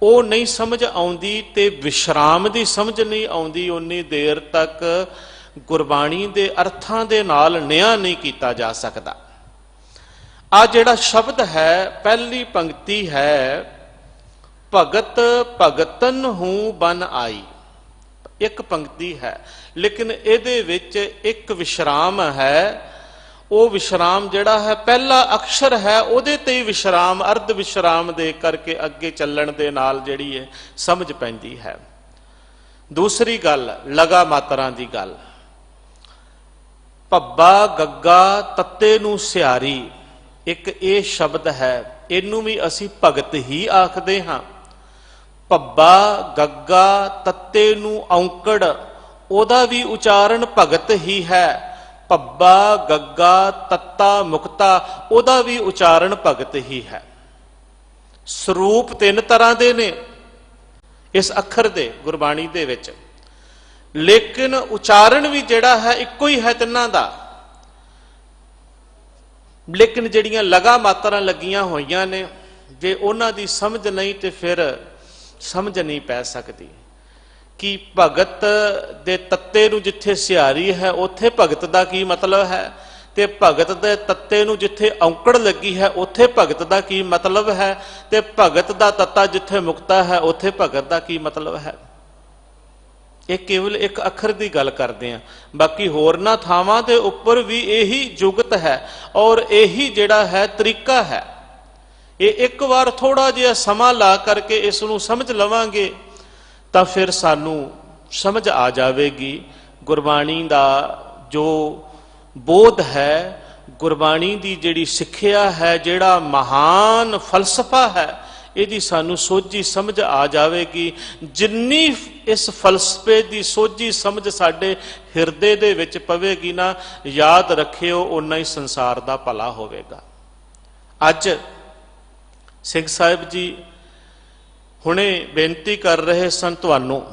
ਉਹ ਨਹੀਂ ਸਮਝ ਆਉਂਦੀ ਤੇ ਵਿਸ਼ਰਾਮ ਦੀ ਸਮਝ ਨਹੀਂ ਆਉਂਦੀ, ਉਨੀ ਦੇਰ ਤੱਕ ਗੁਰਬਾਣੀ ਦੇ ਅਰਥਾਂ ਦੇ ਨਾਲ ਨਿਆਂ ਨਹੀਂ ਕੀਤਾ ਜਾ ਸਕਦਾ। ਆ ਜਿਹੜਾ ਸ਼ਬਦ ਹੈ, ਪਹਿਲੀ ਪੰਕਤੀ ਹੈ, ਭਗਤ ਭਗਤਨ ਹੂੰ ਬਨ ਆਈ, ਇੱਕ ਪੰਕਤੀ ਹੈ, ਲੇਕਿਨ ਇਹਦੇ ਵਿੱਚ ਇੱਕ ਵਿਸ਼ਰਾਮ ਹੈ। ਉਹ ਵਿਸ਼ਰਾਮ ਜਿਹੜਾ ਹੈ, ਪਹਿਲਾ ਅਕਸ਼ਰ ਹੈ, ਉਹਦੇ ਤੇ ਹੀ ਵਿਸ਼ਰਾਮ, ਅਰਧ ਵਿਸ਼ਰਾਮ ਦੇ ਕਰਕੇ ਅੱਗੇ ਚੱਲਣ ਦੇ ਨਾਲ ਜਿਹੜੀ ਹੈ ਸਮਝ ਪੈਂਦੀ ਹੈ। ਦੂਸਰੀ ਗੱਲ, ਲਗਾ ਮਾਤਰਾਂ ਦੀ ਗੱਲ। ਭੱਬਾ, ਗੱਗਾ, ਤੱਤੇ ਨੂੰ ਸਿਆਰੀ, ਇੱਕ ਇਹ ਸ਼ਬਦ ਹੈ, ਇਹਨੂੰ ਵੀ ਅਸੀਂ ਭਗਤ ਹੀ ਆਖਦੇ ਹਾਂ। ਭੱਬਾ, ਗੱਗਾ, ਤੱਤੇ ਨੂੰ ਔਂਕੜ, ਉਹਦਾ ਵੀ ਉਚਾਰਨ ਭਗਤ ਹੀ ਹੈ। ਭੱਬਾ, ਗੱਗਾ, ਤੱਤਾ, ਮੁਕਤਾ, ਉਹਦਾ ਵੀ ਉਚਾਰਨ ਭਗਤ ਹੀ ਹੈ। ਸਰੂਪ ਤਿੰਨ ਤਰ੍ਹਾਂ ਦੇ ਨੇ ਇਸ ਅੱਖਰ ਦੇ ਗੁਰਬਾਣੀ ਦੇ ਵਿੱਚ, ਲੇਕਿਨ ਉਚਾਰਨ ਵੀ ਜਿਹੜਾ ਹੈ ਇੱਕੋ ਹੀ ਹੈ ਤਿੰਨਾਂ ਦਾ। ਲੇਕਿਨ ਜਿਹੜੀਆਂ ਲਗਾ ਮਾਤਰਾਂ ਲੱਗੀਆਂ ਹੋਈਆਂ ਨੇ, ਜੇ ਉਹਨਾਂ ਦੀ ਸਮਝ ਨਹੀਂ ਤੇ ਫਿਰ ਸਮਝ ਨਹੀਂ ਪੈ ਸਕਦੀ ਕਿ ਭਗਤ ਦੇ ਤੱਤੇ ਨੂੰ ਜਿੱਥੇ ਸਿਆਰੀ ਹੈ ਉੱਥੇ ਭਗਤ ਦਾ ਕੀ ਮਤਲਬ ਹੈ, ਤੇ ਭਗਤ ਦੇ ਤੱਤੇ ਨੂੰ ਜਿੱਥੇ ਔਂਕੜ ਲੱਗੀ ਹੈ ਉੱਥੇ ਭਗਤ ਦਾ ਕੀ ਮਤਲਬ ਹੈ, ਤੇ ਭਗਤ ਦਾ ਤੱਤਾ ਜਿੱਥੇ ਮੁਕਤਾ ਹੈ ਉੱਥੇ ਭਗਤ ਦਾ ਕੀ ਮਤਲਬ ਹੈ। ਇਹ ਕੇਵਲ ਇੱਕ ਅੱਖਰ ਦੀ ਗੱਲ ਕਰਦੇ ਹਾਂ, ਬਾਕੀ ਹੋਰਨਾਂ ਥਾਵਾਂ ਦੇ ਉੱਪਰ ਵੀ ਇਹੀ ਜੁਗਤ ਹੈ ਔਰ ਇਹੀ ਜਿਹੜਾ ਹੈ ਤਰੀਕਾ ਹੈ। ਇਹ ਇੱਕ ਵਾਰ ਥੋੜਾ ਜਿਹਾ ਸਮਾਂ ਲਾ ਕਰਕੇ ਇਸ ਨੂੰ ਸਮਝ ਲਵਾਂਗੇ ਤਾਂ ਫਿਰ ਸਾਨੂੰ ਸਮਝ ਆ ਜਾਵੇਗੀ ਗੁਰਬਾਣੀ ਦਾ ਜੋ ਬੋਧ ਹੈ, ਗੁਰਬਾਣੀ ਦੀ ਜਿਹੜੀ ਸਿੱਖਿਆ ਹੈ, ਜਿਹੜਾ ਮਹਾਨ ਫਲਸਫਾ ਹੈ, ਇਹਦੀ ਸਾਨੂੰ ਸੋਝੀ ਸਮਝ ਆ ਜਾਵੇਗੀ। ਜਿੰਨੀ ਇਸ ਫਲਸਫੇ ਦੀ ਸੋਝੀ ਸਮਝ ਸਾਡੇ ਹਿਰਦੇ ਦੇ ਵਿੱਚ ਪਵੇਗੀ ਨਾ, ਯਾਦ ਰੱਖਿਓ, ਓਨਾ ਹੀ ਸੰਸਾਰ ਦਾ ਭਲਾ ਹੋਵੇਗਾ। ਅੱਜ ਸਿੰਘ ਸਾਹਿਬ ਜੀ ਹੁਣੇ ਬੇਨਤੀ ਕਰ ਰਹੇ ਸਨ ਤੁਹਾਨੂੰ,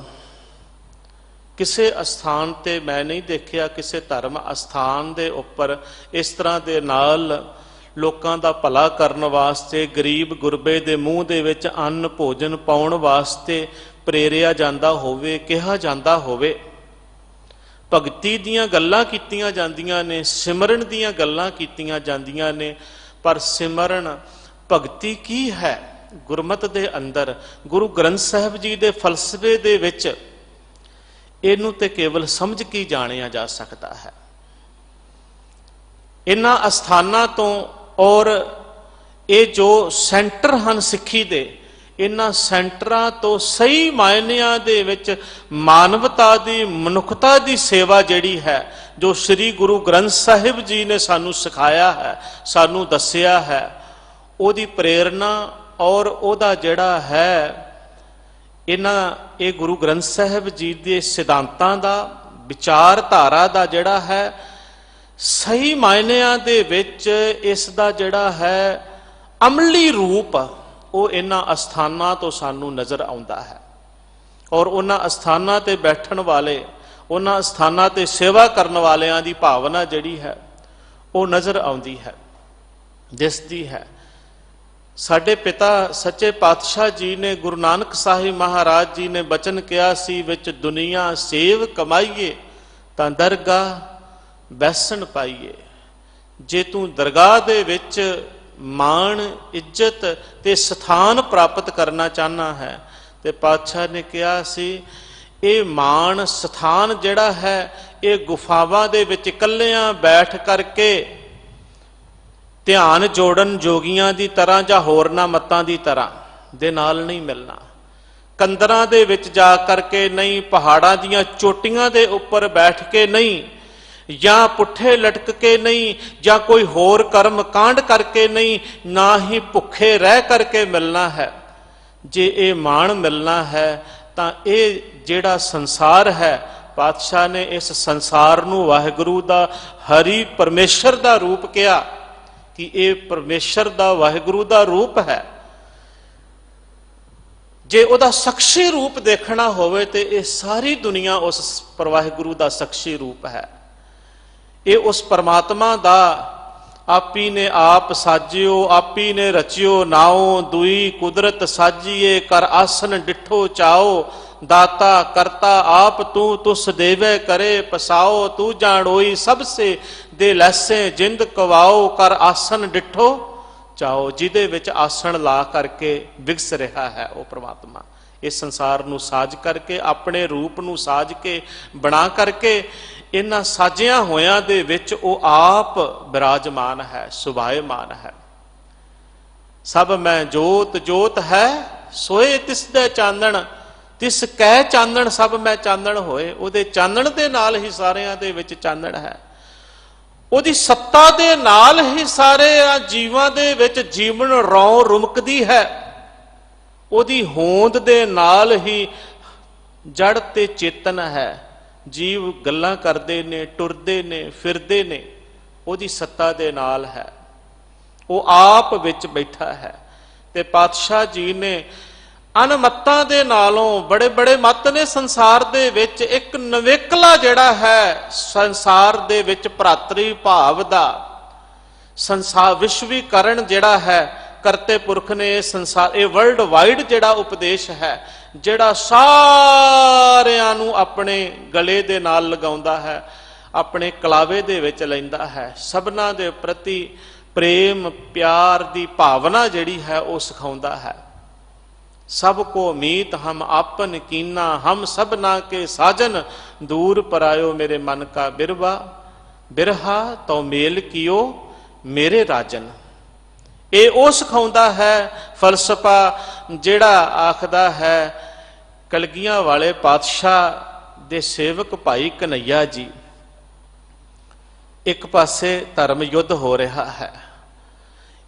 ਕਿਸੇ ਅਸਥਾਨ ਤੇ ਮੈਂ ਨਹੀਂ ਦੇਖਿਆ, ਕਿਸੇ ਧਰਮ ਅਸਥਾਨ ਦੇ ਉੱਪਰ ਇਸ ਤਰ੍ਹਾਂ ਦੇ ਨਾਲ ਲੋਕਾਂ ਦਾ ਭਲਾ ਕਰਨ ਵਾਸਤੇ, ਗਰੀਬ ਗੁਰਬੇ ਦੇ ਮੂੰਹ ਦੇ ਵਿੱਚ ਅੰਨ ਭੋਜਨ ਪਾਉਣ ਵਾਸਤੇ ਪ੍ਰੇਰਿਆ ਜਾਂਦਾ ਹੋਵੇ, ਕਿਹਾ ਜਾਂਦਾ ਹੋਵੇ। ਭਗਤੀ ਦੀਆਂ ਗੱਲਾਂ ਕੀਤੀਆਂ ਜਾਂਦੀਆਂ ਨੇ, ਸਿਮਰਨ ਦੀਆਂ ਗੱਲਾਂ ਕੀਤੀਆਂ ਜਾਂਦੀਆਂ ਨੇ, ਪਰ ਸਿਮਰਨ ਭਗਤੀ ਕੀ ਹੈ ਗੁਰਮਤਿ ਦੇ ਅੰਦਰ, ਗੁਰੂ ਗ੍ਰੰਥ ਸਾਹਿਬ ਜੀ ਦੇ ਫਲਸਫੇ ਦੇ ਵਿੱਚ, ਇਹਨੂੰ ਤੇ ਕੇਵਲ ਸਮਝ ਕੇ ਜਾਣਿਆ ਜਾ ਸਕਦਾ ਹੈ। ਇਹਨਾਂ ਅਸਥਾਨਾਂ ਤੋਂ ਔਰ ਇਹ ਜੋ ਸੈਂਟਰ ਹਨ ਸਿੱਖੀ ਦੇ, ਇਹਨਾਂ ਸੈਂਟਰਾਂ ਤੋਂ ਸਹੀ ਮਾਇਨਿਆਂ ਦੇ ਵਿੱਚ ਮਾਨਵਤਾ ਦੀ, ਮਨੁੱਖਤਾ ਦੀ ਸੇਵਾ ਜਿਹੜੀ ਹੈ, ਜੋ ਸ੍ਰੀ ਗੁਰੂ ਗ੍ਰੰਥ ਸਾਹਿਬ ਜੀ ਨੇ ਸਾਨੂੰ ਸਿਖਾਇਆ ਹੈ, ਸਾਨੂੰ ਦੱਸਿਆ ਹੈ, ਉਹਦੀ ਪ੍ਰੇਰਨਾ ਔਰ ਉਹਦਾ ਜਿਹੜਾ ਹੈ ਇਹ ਗੁਰੂ ਗ੍ਰੰਥ ਸਾਹਿਬ ਜੀ ਦੇ ਸਿਧਾਂਤਾਂ ਦਾ, ਵਿਚਾਰਧਾਰਾ ਦਾ ਜਿਹੜਾ ਹੈ, ਸਹੀ ਮਾਇਨਿਆਂ ਦੇ ਵਿੱਚ ਇਸ ਦਾ ਜਿਹੜਾ ਹੈ ਅਮਲੀ ਰੂਪ, ਉਹ ਇਹਨਾਂ ਅਸਥਾਨਾਂ ਤੋਂ ਸਾਨੂੰ ਨਜ਼ਰ ਆਉਂਦਾ ਹੈ। ਔਰ ਉਹਨਾਂ ਅਸਥਾਨਾਂ ਤੇ ਬੈਠਣ ਵਾਲੇ, ਉਹਨਾਂ ਅਸਥਾਨਾਂ ਤੇ ਸੇਵਾ ਕਰਨ ਵਾਲਿਆਂ ਦੀ ਭਾਵਨਾ ਜਿਹੜੀ ਹੈ ਉਹ ਨਜ਼ਰ ਆਉਂਦੀ ਹੈ, ਦਿਸਦੀ ਹੈ। ਸਾਡੇ ਪਿਤਾ ਸੱਚੇ ਪਾਤਸ਼ਾਹ ਜੀ ਨੇ, ਗੁਰੂ ਨਾਨਕ ਸਾਹਿਬ ਮਹਾਰਾਜ ਜੀ ਨੇ ਬਚਨ ਕਿਹਾ ਸੀ, ਵਿੱਚ ਦੁਨੀਆ ਸੇਵ ਕਮਾਈਏ ਤਾਂ ਦਰਗਾਹ ਬੈਸਣ ਪਾਈਏ। ਜੇ ਤੂੰ ਦਰਗਾਹ ਦੇ ਵਿੱਚ ਮਾਣ, ਇੱਜ਼ਤ ਤੇ ਸਥਾਨ ਪ੍ਰਾਪਤ ਕਰਨਾ ਚਾਹਨਾ ਹੈ, ਤੇ ਪਾਤਸ਼ਾਹ ਨੇ ਕਿਹਾ ਸੀ ਇਹ ਮਾਣ ਸਥਾਨ ਜਿਹੜਾ ਹੈ ਇਹ ਗੁਫਾਵਾਂ ਦੇ ਵਿੱਚ ਇਕੱਲਿਆਂ ਬੈਠ ਕਰਕੇ ਧਿਆਨ ਜੋੜਨ ਜੋਗੀਆਂ ਦੀ ਤਰ੍ਹਾਂ ਜਾਂ ਹੋਰਨਾਂ ਮੱਤਾਂ ਦੀ ਤਰ੍ਹਾਂ ਦੇ ਨਾਲ ਨਹੀਂ ਮਿਲਣਾ। ਕੰਦਰਾਂ ਦੇ ਵਿੱਚ ਜਾ ਕਰਕੇ ਨਹੀਂ, ਪਹਾੜਾਂ ਦੀਆਂ ਚੋਟੀਆਂ ਦੇ ਉੱਪਰ ਬੈਠ ਕੇ ਨਹੀਂ, ਜਾਂ ਪੁੱਠੇ ਲਟਕ ਕੇ ਨਹੀਂ, ਜਾਂ ਕੋਈ ਹੋਰ ਕਰਮ ਕਾਂਡ ਕਰਕੇ ਨਹੀਂ, ਨਾ ਹੀ ਭੁੱਖੇ ਰਹਿ ਕਰਕੇ ਮਿਲਣਾ ਹੈ। ਜੇ ਇਹ ਮਾਣ ਮਿਲਣਾ ਹੈ ਤਾਂ ਇਹ ਜਿਹੜਾ ਸੰਸਾਰ ਹੈ, ਪਾਤਸ਼ਾਹ ਨੇ ਇਸ ਸੰਸਾਰ ਨੂੰ ਵਾਹਿਗੁਰੂ ਦਾ, ਹਰੀ ਪਰਮੇਸ਼ਰ ਦਾ ਰੂਪ ਕਿਹਾ ਕਿ ਇਹ ਪਰਮੇਸ਼ਰ ਦਾ, ਵਾਹਿਗੁਰੂ ਦਾ ਰੂਪ ਹੈ। ਜੇ ਉਹਦਾ ਸਖਸ਼ੀ ਰੂਪ ਦੇਖਣਾ ਹੋਵੇ ਤੇ ਇਹ ਸਾਰੀ ਦੁਨੀਆ ਉਸ ਵਾਹਿਗੁਰੂ ਦਾ ਸਖਸ਼ੀ ਰੂਪ ਹੈ। ਇਹ ਉਸ ਪਰਮਾਤਮਾ ਦਾ ਆਪੀ ਨੇ ਆਪ ਸਾਜਿਓ, ਆਪੀ ਨੇ ਰਚਿਓ ਨਾਉ, ਦੁਈ ਕੁਦਰਤ ਸਾਜੀਏ, ਕਰ ਆਸਨ ਡਿਠੋ ਚਾਓ, ਦਾਤਾ ਕਰਤਾ ਆਪ ਤੂੰ, ਤੁਸ ਦੇਵੇ ਕਰੇ ਪਸਾਓ, ਤੂੰ ਜਾਣੋਈ ਸਭ ਸੇ ਦੇ ਲੈਸੇ ਜਿੰਦ ਕਵਾਓ, ਕਰ ਆਸਨ ਡਿਠੋ ਚਾਓ। ਜਿਹਦੇ ਵਿੱਚ ਆਸਣ ਲਾ ਕਰਕੇ ਵਿਗਸ ਰਿਹਾ ਹੈ ਉਹ ਪ੍ਰਮਾਤਮਾ, ਇਸ ਸੰਸਾਰ ਨੂੰ ਸਾਜ ਕਰਕੇ, ਆਪਣੇ ਰੂਪ ਨੂੰ ਸਾਜ ਕੇ, ਬਣਾ ਕਰਕੇ, ਇਹਨਾਂ ਸਾਜਿਆਂ ਹੋਇਆਂ ਦੇ ਵਿੱਚ ਉਹ ਆਪ ਬਿਰਾਜਮਾਨ ਹੈ, ਸੁਭਾਏਮਾਨ ਹੈ। ਸਭ ਮੈਂ ਜੋਤ ਜੋਤ ਹੈ ਸੋਏ ਤਿਸ ਦੇ ਚਾਨਣ, ਤਿਸ ਕਹਿ ਚਾਨਣ ਸਭ ਮੈਂ ਚਾਨਣ ਹੋਏ। ਉਹਦੇ ਚਾਨਣ ਦੇ ਨਾਲ ਹੀ ਸਾਰਿਆਂ ਦੇ ਵਿੱਚ ਚਾਨਣ ਹੈ, ਉਹਦੀ ਸੱਤਾ ਦੇ ਨਾਲ ਹੀ ਸਾਰੇ ਜੀਵਾਂ ਦੇ ਵਿੱਚ ਜੀਵਨ ਰੌਂ ਰੁਮਕਦੀ ਹੈ, ਉਹਦੀ ਹੋਂਦ ਦੇ ਨਾਲ ਹੀ ਜੜ ਤੇ ਚੇਤਨ ਹੈ। ਜੀਵ ਗੱਲਾਂ ਕਰਦੇ ਨੇ, ਟੁਰਦੇ ਨੇ, ਫਿਰਦੇ ਨੇ, ਉਹਦੀ ਸੱਤਾ ਦੇ ਨਾਲ ਹੈ, ਉਹ ਆਪ ਵਿੱਚ ਬੈਠਾ ਹੈ। ਤੇ ਪਾਤਸ਼ਾਹ ਜੀ ਨੇ ਅਨਮਤਾਂ ਦੇ ਨਾਲੋਂ, ਬੜੇ ਬੜੇ ਮਤ ਨੇ ਸੰਸਾਰ ਦੇ ਵਿੱਚ, ਇੱਕ ਨਵੇਕਲਾ ਜਿਹੜਾ ਹੈ ਸੰਸਾਰ ਦੇ ਵਿੱਚ ਭਰਾਤਰੀ ਭਾਵ ਦਾ, ਸੰਸਾਰ ਵਿਸ਼ਵੀਕਰਨ ਜਿਹੜਾ ਹੈ, ਕਰਤੇ ਪੁਰਖ ਨੇ ਇਹ ਸੰਸਾਰ, ਇਹ ਵਰਲਡ ਵਾਈਡ ਜਿਹੜਾ ਉਪਦੇਸ਼ ਹੈ, ਜਿਹੜਾ ਸਾਰਿਆਂ ਨੂੰ ਆਪਣੇ ਗਲੇ ਦੇ ਨਾਲ ਲਗਾਉਂਦਾ ਹੈ, ਆਪਣੇ ਕਲਾਵੇ ਦੇ ਵਿੱਚ ਲੈਂਦਾ ਹੈ, ਸਭਨਾਂ ਦੇ ਪ੍ਰਤੀ ਪ੍ਰੇਮ ਪਿਆਰ ਦੀ ਭਾਵਨਾ ਜਿਹੜੀ ਹੈ ਉਹ ਸਿਖਾਉਂਦਾ ਹੈ। ਸਭ ਕੋ ਮੀਤ ਹਮ ਆਪਨ ਕੀਨਾ, ਹਮ ਸਭਨਾ ਕੇ ਸਾਜਨ, ਦੂਰ ਪਰਾਇਓ ਮੇਰੇ ਮਨ ਕਾ ਬਿਰਵਾ, ਬਿਰਹਾ ਤਉ ਮੇਲ ਕੀਓ ਮੇਰੇ ਰਾਜਨ। ਇਹ ਉਹ ਸਿਖਾਉਂਦਾ ਹੈ ਫਲਸਫਾ ਜਿਹੜਾ ਆਖਦਾ ਹੈ ਕਲਗੀਆਂ ਵਾਲੇ ਪਾਤਸ਼ਾਹ ਦੇ ਸੇਵਕ ਭਾਈ ਕਨਈਆ ਜੀ, ਇੱਕ ਪਾਸੇ ਧਰਮ ਯੁੱਧ ਹੋ ਰਿਹਾ ਹੈ।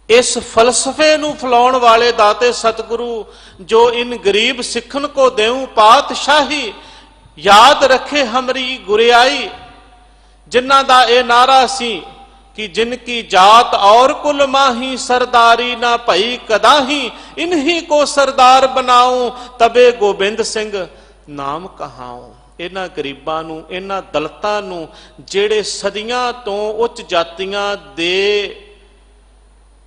इस फलसफे नू फैलाउण वाले दाते सतगुरु जो इन गरीब सिखन को देऊं पातशाही, याद रखे हमरी गुरियाई, जिन्हां दा ए नारा सी कि जिनकी जात और कुल माही, सरदारी ना भई कदाही, इन्हीं को सरदार बनाऊं तबे गोबिंद सिंह नाम कहाऊं। इन्हां गरीबां नू, इन्हां दलितां नू जेड़े सदियां तो उच्च जातियां दे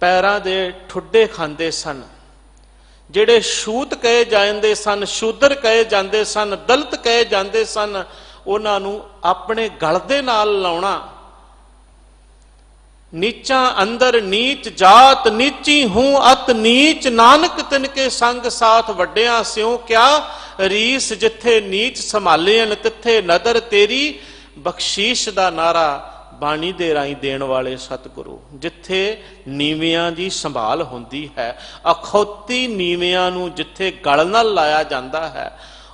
पैरां दे ठुड्डे खांदे सन, ਜਿਹੜੇ ਛੂਤ ਕਹੇ ਜਾਂਦੇ ਸਨ, ਸ਼ੂਦਰ ਕਹੇ ਜਾਂਦੇ ਸਨ, ਦਲਿਤ ਕਹੇ ਜਾਂਦੇ ਸਨ, ਉਹਨਾਂ ਨੂੰ ਆਪਣੇ ਗਲ ਦੇ ਨਾਲ ਲਾਉਣਾ। ਨੀਚਾਂ ਅੰਦਰ ਨੀਚ ਜਾਤ, ਨੀਚੀ ਹੂੰ ਅਤ ਨੀਚ, ਨਾਨਕ ਤਿਨਕੇ ਸੰਗ ਸਾਥ ਵੱਡਿਆਂ ਸਿਉ ਕਿਆ ਰੀਸ, ਜਿੱਥੇ ਨੀਚ ਸੰਭਾਲਿਆਨ ਤਿੱਥੇ ਨਦਰ ਤੇਰੀ, ਬਖਸ਼ੀਸ਼ ਦਾ ਨਾਰਾ ਬਾਣੀ ਦੇ ਰਾਹੀਂ ਦੇਣ ਵਾਲੇ ਸਤਿਗੁਰੂ। ਜਿੱਥੇ ਨੀਵਿਆਂ ਦੀ ਸੰਭਾਲ ਹੁੰਦੀ ਹੈ, ਅਖੌਤੀ ਨੀਵਿਆਂ ਨੂੰ ਜਿੱਥੇ ਗਲ ਨਾਲ ਲਾਇਆ ਜਾਂਦਾ ਹੈ,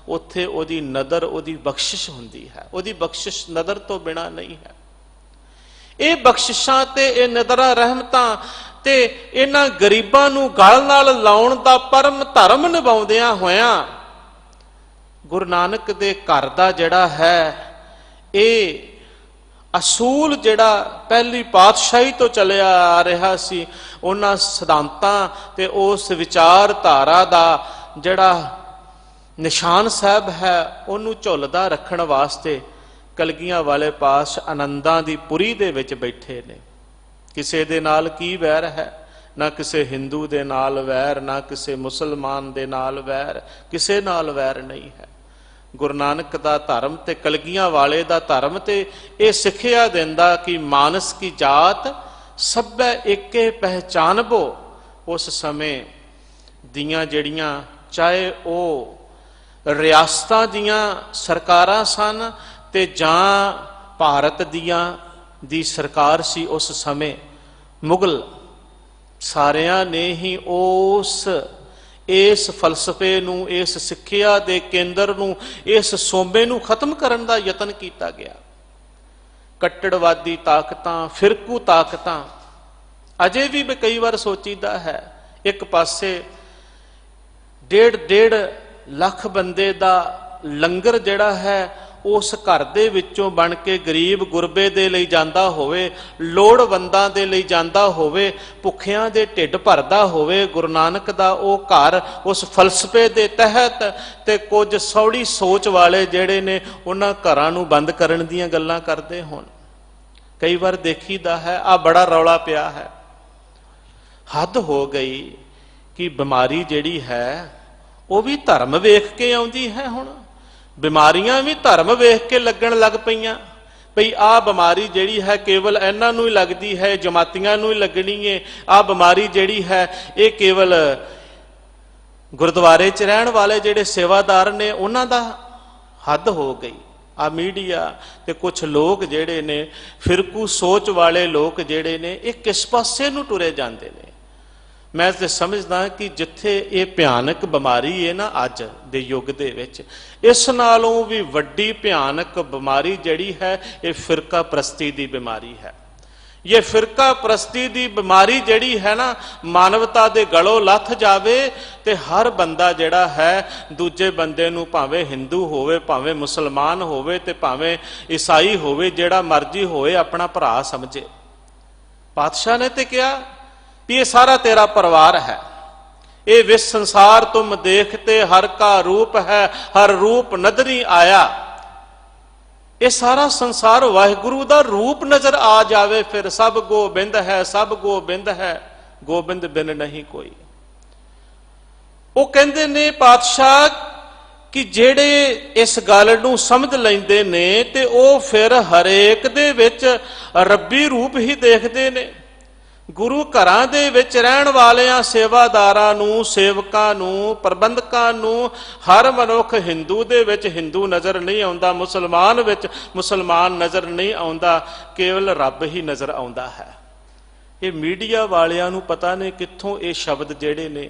ਉੱਥੇ ਉਹਦੀ ਨਦਰ, ਉਹਦੀ ਬਖਸ਼ਿਸ਼ ਹੁੰਦੀ ਹੈ। ਉਹਦੀ ਬਖਸ਼ਿਸ਼ ਨਦਰ ਤੋਂ ਬਿਨਾ ਨਹੀਂ ਹੈ। ਇਹ ਬਖਸ਼ਿਸ਼ਾਂ ਤੇ ਇਹ ਨਦਰਾਂ, ਰਹਿਮਤਾਂ ਤੇ ਇਹਨਾਂ ਗਰੀਬਾਂ ਨੂੰ ਗਲ ਨਾਲ ਲਾਉਣ ਦਾ ਪਰਮ ਧਰਮ ਨਿਭਾਉਂਦਿਆਂ ਹੋਇਆਂ ਗੁਰੂ ਨਾਨਕ ਦੇ ਘਰ ਦਾ ਜਿਹੜਾ ਹੈ ਇਹ ਅਸੂਲ ਜਿਹੜਾ ਪਹਿਲੀ ਪਾਤਸ਼ਾਹੀ ਤੋਂ ਚੱਲਿਆ ਆ ਰਿਹਾ ਸੀ, ਉਹਨਾਂ ਸਿਧਾਂਤਾਂ ਤੇ ਉਸ ਵਿਚਾਰਧਾਰਾ ਦਾ ਜਿਹੜਾ ਨਿਸ਼ਾਨ ਸਾਹਿਬ ਹੈ ਉਹਨੂੰ ਝੁੱਲਦਾ ਰੱਖਣ ਵਾਸਤੇ ਕਲਗੀਆਂ ਵਾਲੇ ਪਾਸ ਆਨੰਦਾਂ ਦੀ ਪੁਰੀ ਦੇ ਵਿੱਚ ਬੈਠੇ ਨੇ। ਕਿਸੇ ਦੇ ਨਾਲ ਕੀ ਵੈਰ ਹੈ? ਨਾ ਕਿਸੇ ਹਿੰਦੂ ਦੇ ਨਾਲ ਵੈਰ, ਨਾ ਕਿਸੇ ਮੁਸਲਮਾਨ ਦੇ ਨਾਲ ਵੈਰ, ਕਿਸੇ ਨਾਲ ਵੈਰ ਨਹੀਂ ਹੈ। ਗੁਰੂ ਨਾਨਕ ਦਾ ਧਰਮ ਤੇ ਕਲਗੀਆਂ ਵਾਲੇ ਦਾ ਧਰਮ ਤੇ ਇਹ ਸਿੱਖਿਆ ਦਿੰਦਾ ਕਿ ਮਾਨਸ ਕੀ ਜਾਤ ਸਭੈ ਏਕੇ ਪਹਿਚਾਨਬੋ। ਉਸ ਸਮੇਂ ਦੀਆਂ ਜਿਹੜੀਆਂ ਚਾਹੇ ਉਹ ਰਿਆਸਤਾਂ ਦੀਆਂ ਸਰਕਾਰਾਂ ਸਨ ਤੇ ਜਾਂ ਭਾਰਤ ਦੀ ਸਰਕਾਰ ਸੀ ਉਸ ਸਮੇਂ, ਮੁਗਲ, ਸਾਰਿਆਂ ਨੇ ਹੀ ਇਸ ਫਲਸਫੇ ਨੂੰ, ਇਸ ਸਿੱਖਿਆ ਦੇ ਕੇਂਦਰ ਨੂੰ, ਇਸ ਸੋਮੇ ਨੂੰ ਖਤਮ ਕਰਨ ਦਾ ਯਤਨ ਕੀਤਾ ਗਿਆ। ਕੱਟੜਵਾਦੀ ਤਾਕਤਾਂ, ਫਿਰਕੂ ਤਾਕਤਾਂ ਅਜੇ ਵੀ ਕਈ ਵਾਰ ਸੋਚੀਦਾ ਹੈ, ਇੱਕ ਪਾਸੇ 1.5 ਲੱਖ ਬੰਦੇ ਦਾ ਲੰਗਰ ਜਿਹੜਾ ਹੈ ਉਸ ਘਰ ਦੇ ਵਿੱਚੋਂ ਬਣ ਕੇ ਗਰੀਬ ਗੁਰਬੇ ਦੇ ਲਈ ਜਾਂਦਾ ਹੋਵੇ, ਲੋੜਵੰਦਾਂ ਦੇ ਲਈ ਜਾਂਦਾ ਹੋਵੇ, ਭੁੱਖਿਆਂ ਦੇ ਢਿੱਡ ਭਰਦਾ ਹੋਵੇ। ਗੁਰੂ ਨਾਨਕ ਦਾ ਉਹ ਘਰ ਉਸ ਫਲਸਫੇ ਦੇ ਤਹਿਤ ਤੇ ਕੁਝ ਸੌੜੀ ਸੋਚ ਵਾਲੇ ਜਿਹੜੇ ਨੇ ਉਹਨਾਂ ਘਰਾਂ ਨੂੰ ਬੰਦ ਕਰਨ ਦੀਆਂ ਗੱਲਾਂ ਕਰਦੇ ਹੋਣ। ਕਈ ਵਾਰ ਦੇਖੀਦਾ ਹੈ ਆ ਬੜਾ ਰੌਲਾ ਪਿਆ ਹੈ। ਹੱਦ ਹੋ ਗਈ ਕਿ ਬਿਮਾਰੀ ਜਿਹੜੀ ਹੈ ਉਹ ਵੀ ਧਰਮ ਵੇਖ ਕੇ ਆਉਂਦੀ ਹੈ। ਹੁਣ ਬਿਮਾਰੀਆਂ ਵੀ ਧਰਮ ਵੇਖ ਕੇ ਲੱਗਣ ਲੱਗ ਪਈਆਂ। ਭਈ ਆਹ ਬਿਮਾਰੀ ਜਿਹੜੀ ਹੈ ਕੇਵਲ ਇਹਨਾਂ ਨੂੰ ਹੀ ਲੱਗਦੀ ਹੈ, ਜਮਾਤੀਆਂ ਨੂੰ ਹੀ ਲੱਗਣੀ ਹੈ। ਆਹ ਬਿਮਾਰੀ ਜਿਹੜੀ ਹੈ ਇਹ ਕੇਵਲ ਗੁਰਦੁਆਰੇ 'ਚ ਰਹਿਣ ਵਾਲੇ ਜਿਹੜੇ ਸੇਵਾਦਾਰ ਨੇ ਉਹਨਾਂ ਦਾ। ਹੱਦ ਹੋ ਗਈ। ਆ ਮੀਡੀਆ ਤੇ ਕੁਛ ਲੋਕ ਜਿਹੜੇ ਨੇ, ਫਿਰਕੂ ਸੋਚ ਵਾਲੇ ਲੋਕ ਜਿਹੜੇ ਨੇ, ਇਹ ਕਿਸ ਪਾਸੇ ਨੂੰ ਟੁਰੇ ਜਾਂਦੇ ਨੇ। ਮੈਂ ਤੇ ਸਮਝਦਾ ਕਿ ਜਿੱਥੇ ਇਹ ਭਿਆਨਕ ਬਿਮਾਰੀ ਹੈ ਨਾ ਅੱਜ ਦੇ ਯੁੱਗ ਦੇ ਵਿੱਚ, ਇਸ ਨਾਲੋਂ ਵੀ ਵੱਡੀ ਭਿਆਨਕ ਬਿਮਾਰੀ ਜਿਹੜੀ ਹੈ ਇਹ ਫਿਰਕਾ ਪ੍ਰਸਤੀ ਦੀ ਬਿਮਾਰੀ ਹੈ। ਇਹ ਫਿਰਕਾ ਪ੍ਰਸਤੀ ਦੀ ਬਿਮਾਰੀ ਜਿਹੜੀ ਹੈ ਨਾ, ਮਾਨਵਤਾ ਦੇ ਗਲੋਂ ਲੱਥ ਜਾਵੇ ਤੇ ਹਰ ਬੰਦਾ ਜਿਹੜਾ ਹੈ ਦੂਜੇ ਬੰਦੇ ਨੂੰ, ਭਾਵੇਂ ਹਿੰਦੂ ਹੋਵੇ, ਭਾਵੇਂ ਮੁਸਲਮਾਨ ਹੋਵੇ ਤੇ ਭਾਵੇਂ ਈਸਾਈ ਹੋਵੇ, ਜਿਹੜਾ ਮਰਜ਼ੀ ਹੋਵੇ, ਆਪਣਾ ਭਰਾ ਸਮਝੇ। ਪਾਤਸ਼ਾਹ ਨੇ ਤੇ ਕਿਹਾ ਵੀ ਇਹ ਸਾਰਾ ਤੇਰਾ ਪਰਿਵਾਰ ਹੈ। ਇਹ ਵਿਸ ਸੰਸਾਰ ਤੁਮ ਦੇਖਤੇ ਹਰ ਕਾ ਰੂਪ ਹੈ, ਹਰ ਰੂਪ ਨਦਰੀ ਆਇਆ। ਇਹ ਸਾਰਾ ਸੰਸਾਰ ਵਾਹਿਗੁਰੂ ਦਾ ਰੂਪ ਨਜ਼ਰ ਆ ਜਾਵੇ, ਫਿਰ ਸਭ ਗੋਬਿੰਦ ਹੈ, ਸਭ ਗੋਬਿੰਦ ਹੈ, ਗੋਬਿੰਦ ਬਿਨ ਨਹੀਂ ਕੋਈ। ਉਹ ਕਹਿੰਦੇ ਨੇ ਪਾਤਸ਼ਾਹ ਕਿ ਜਿਹੜੇ ਇਸ ਗੱਲ ਨੂੰ ਸਮਝ ਲੈਂਦੇ ਨੇ ਤੇ ਉਹ ਫਿਰ ਹਰੇਕ ਦੇ ਵਿੱਚ ਰੱਬੀ ਰੂਪ ਹੀ ਦੇਖਦੇ ਨੇ। ਗੁਰੂ ਘਰਾਂ ਦੇ ਵਿੱਚ ਰਹਿਣ ਵਾਲਿਆਂ ਸੇਵਾਦਾਰਾਂ ਨੂੰ, ਸੇਵਕਾਂ ਨੂੰ, ਪ੍ਰਬੰਧਕਾਂ ਨੂੰ ਹਰ ਮਨੁੱਖ ਹਿੰਦੂ ਦੇ ਵਿੱਚ ਹਿੰਦੂ ਨਜ਼ਰ ਨਹੀਂ ਆਉਂਦਾ, ਮੁਸਲਮਾਨ ਵਿੱਚ ਮੁਸਲਮਾਨ ਨਜ਼ਰ ਨਹੀਂ ਆਉਂਦਾ, ਕੇਵਲ ਰੱਬ ਹੀ ਨਜ਼ਰ ਆਉਂਦਾ ਹੈ। ਇਹ ਮੀਡੀਆ ਵਾਲਿਆਂ ਨੂੰ ਪਤਾ ਨਹੀਂ ਕਿੱਥੋਂ ਇਹ ਸ਼ਬਦ ਜਿਹੜੇ ਨੇ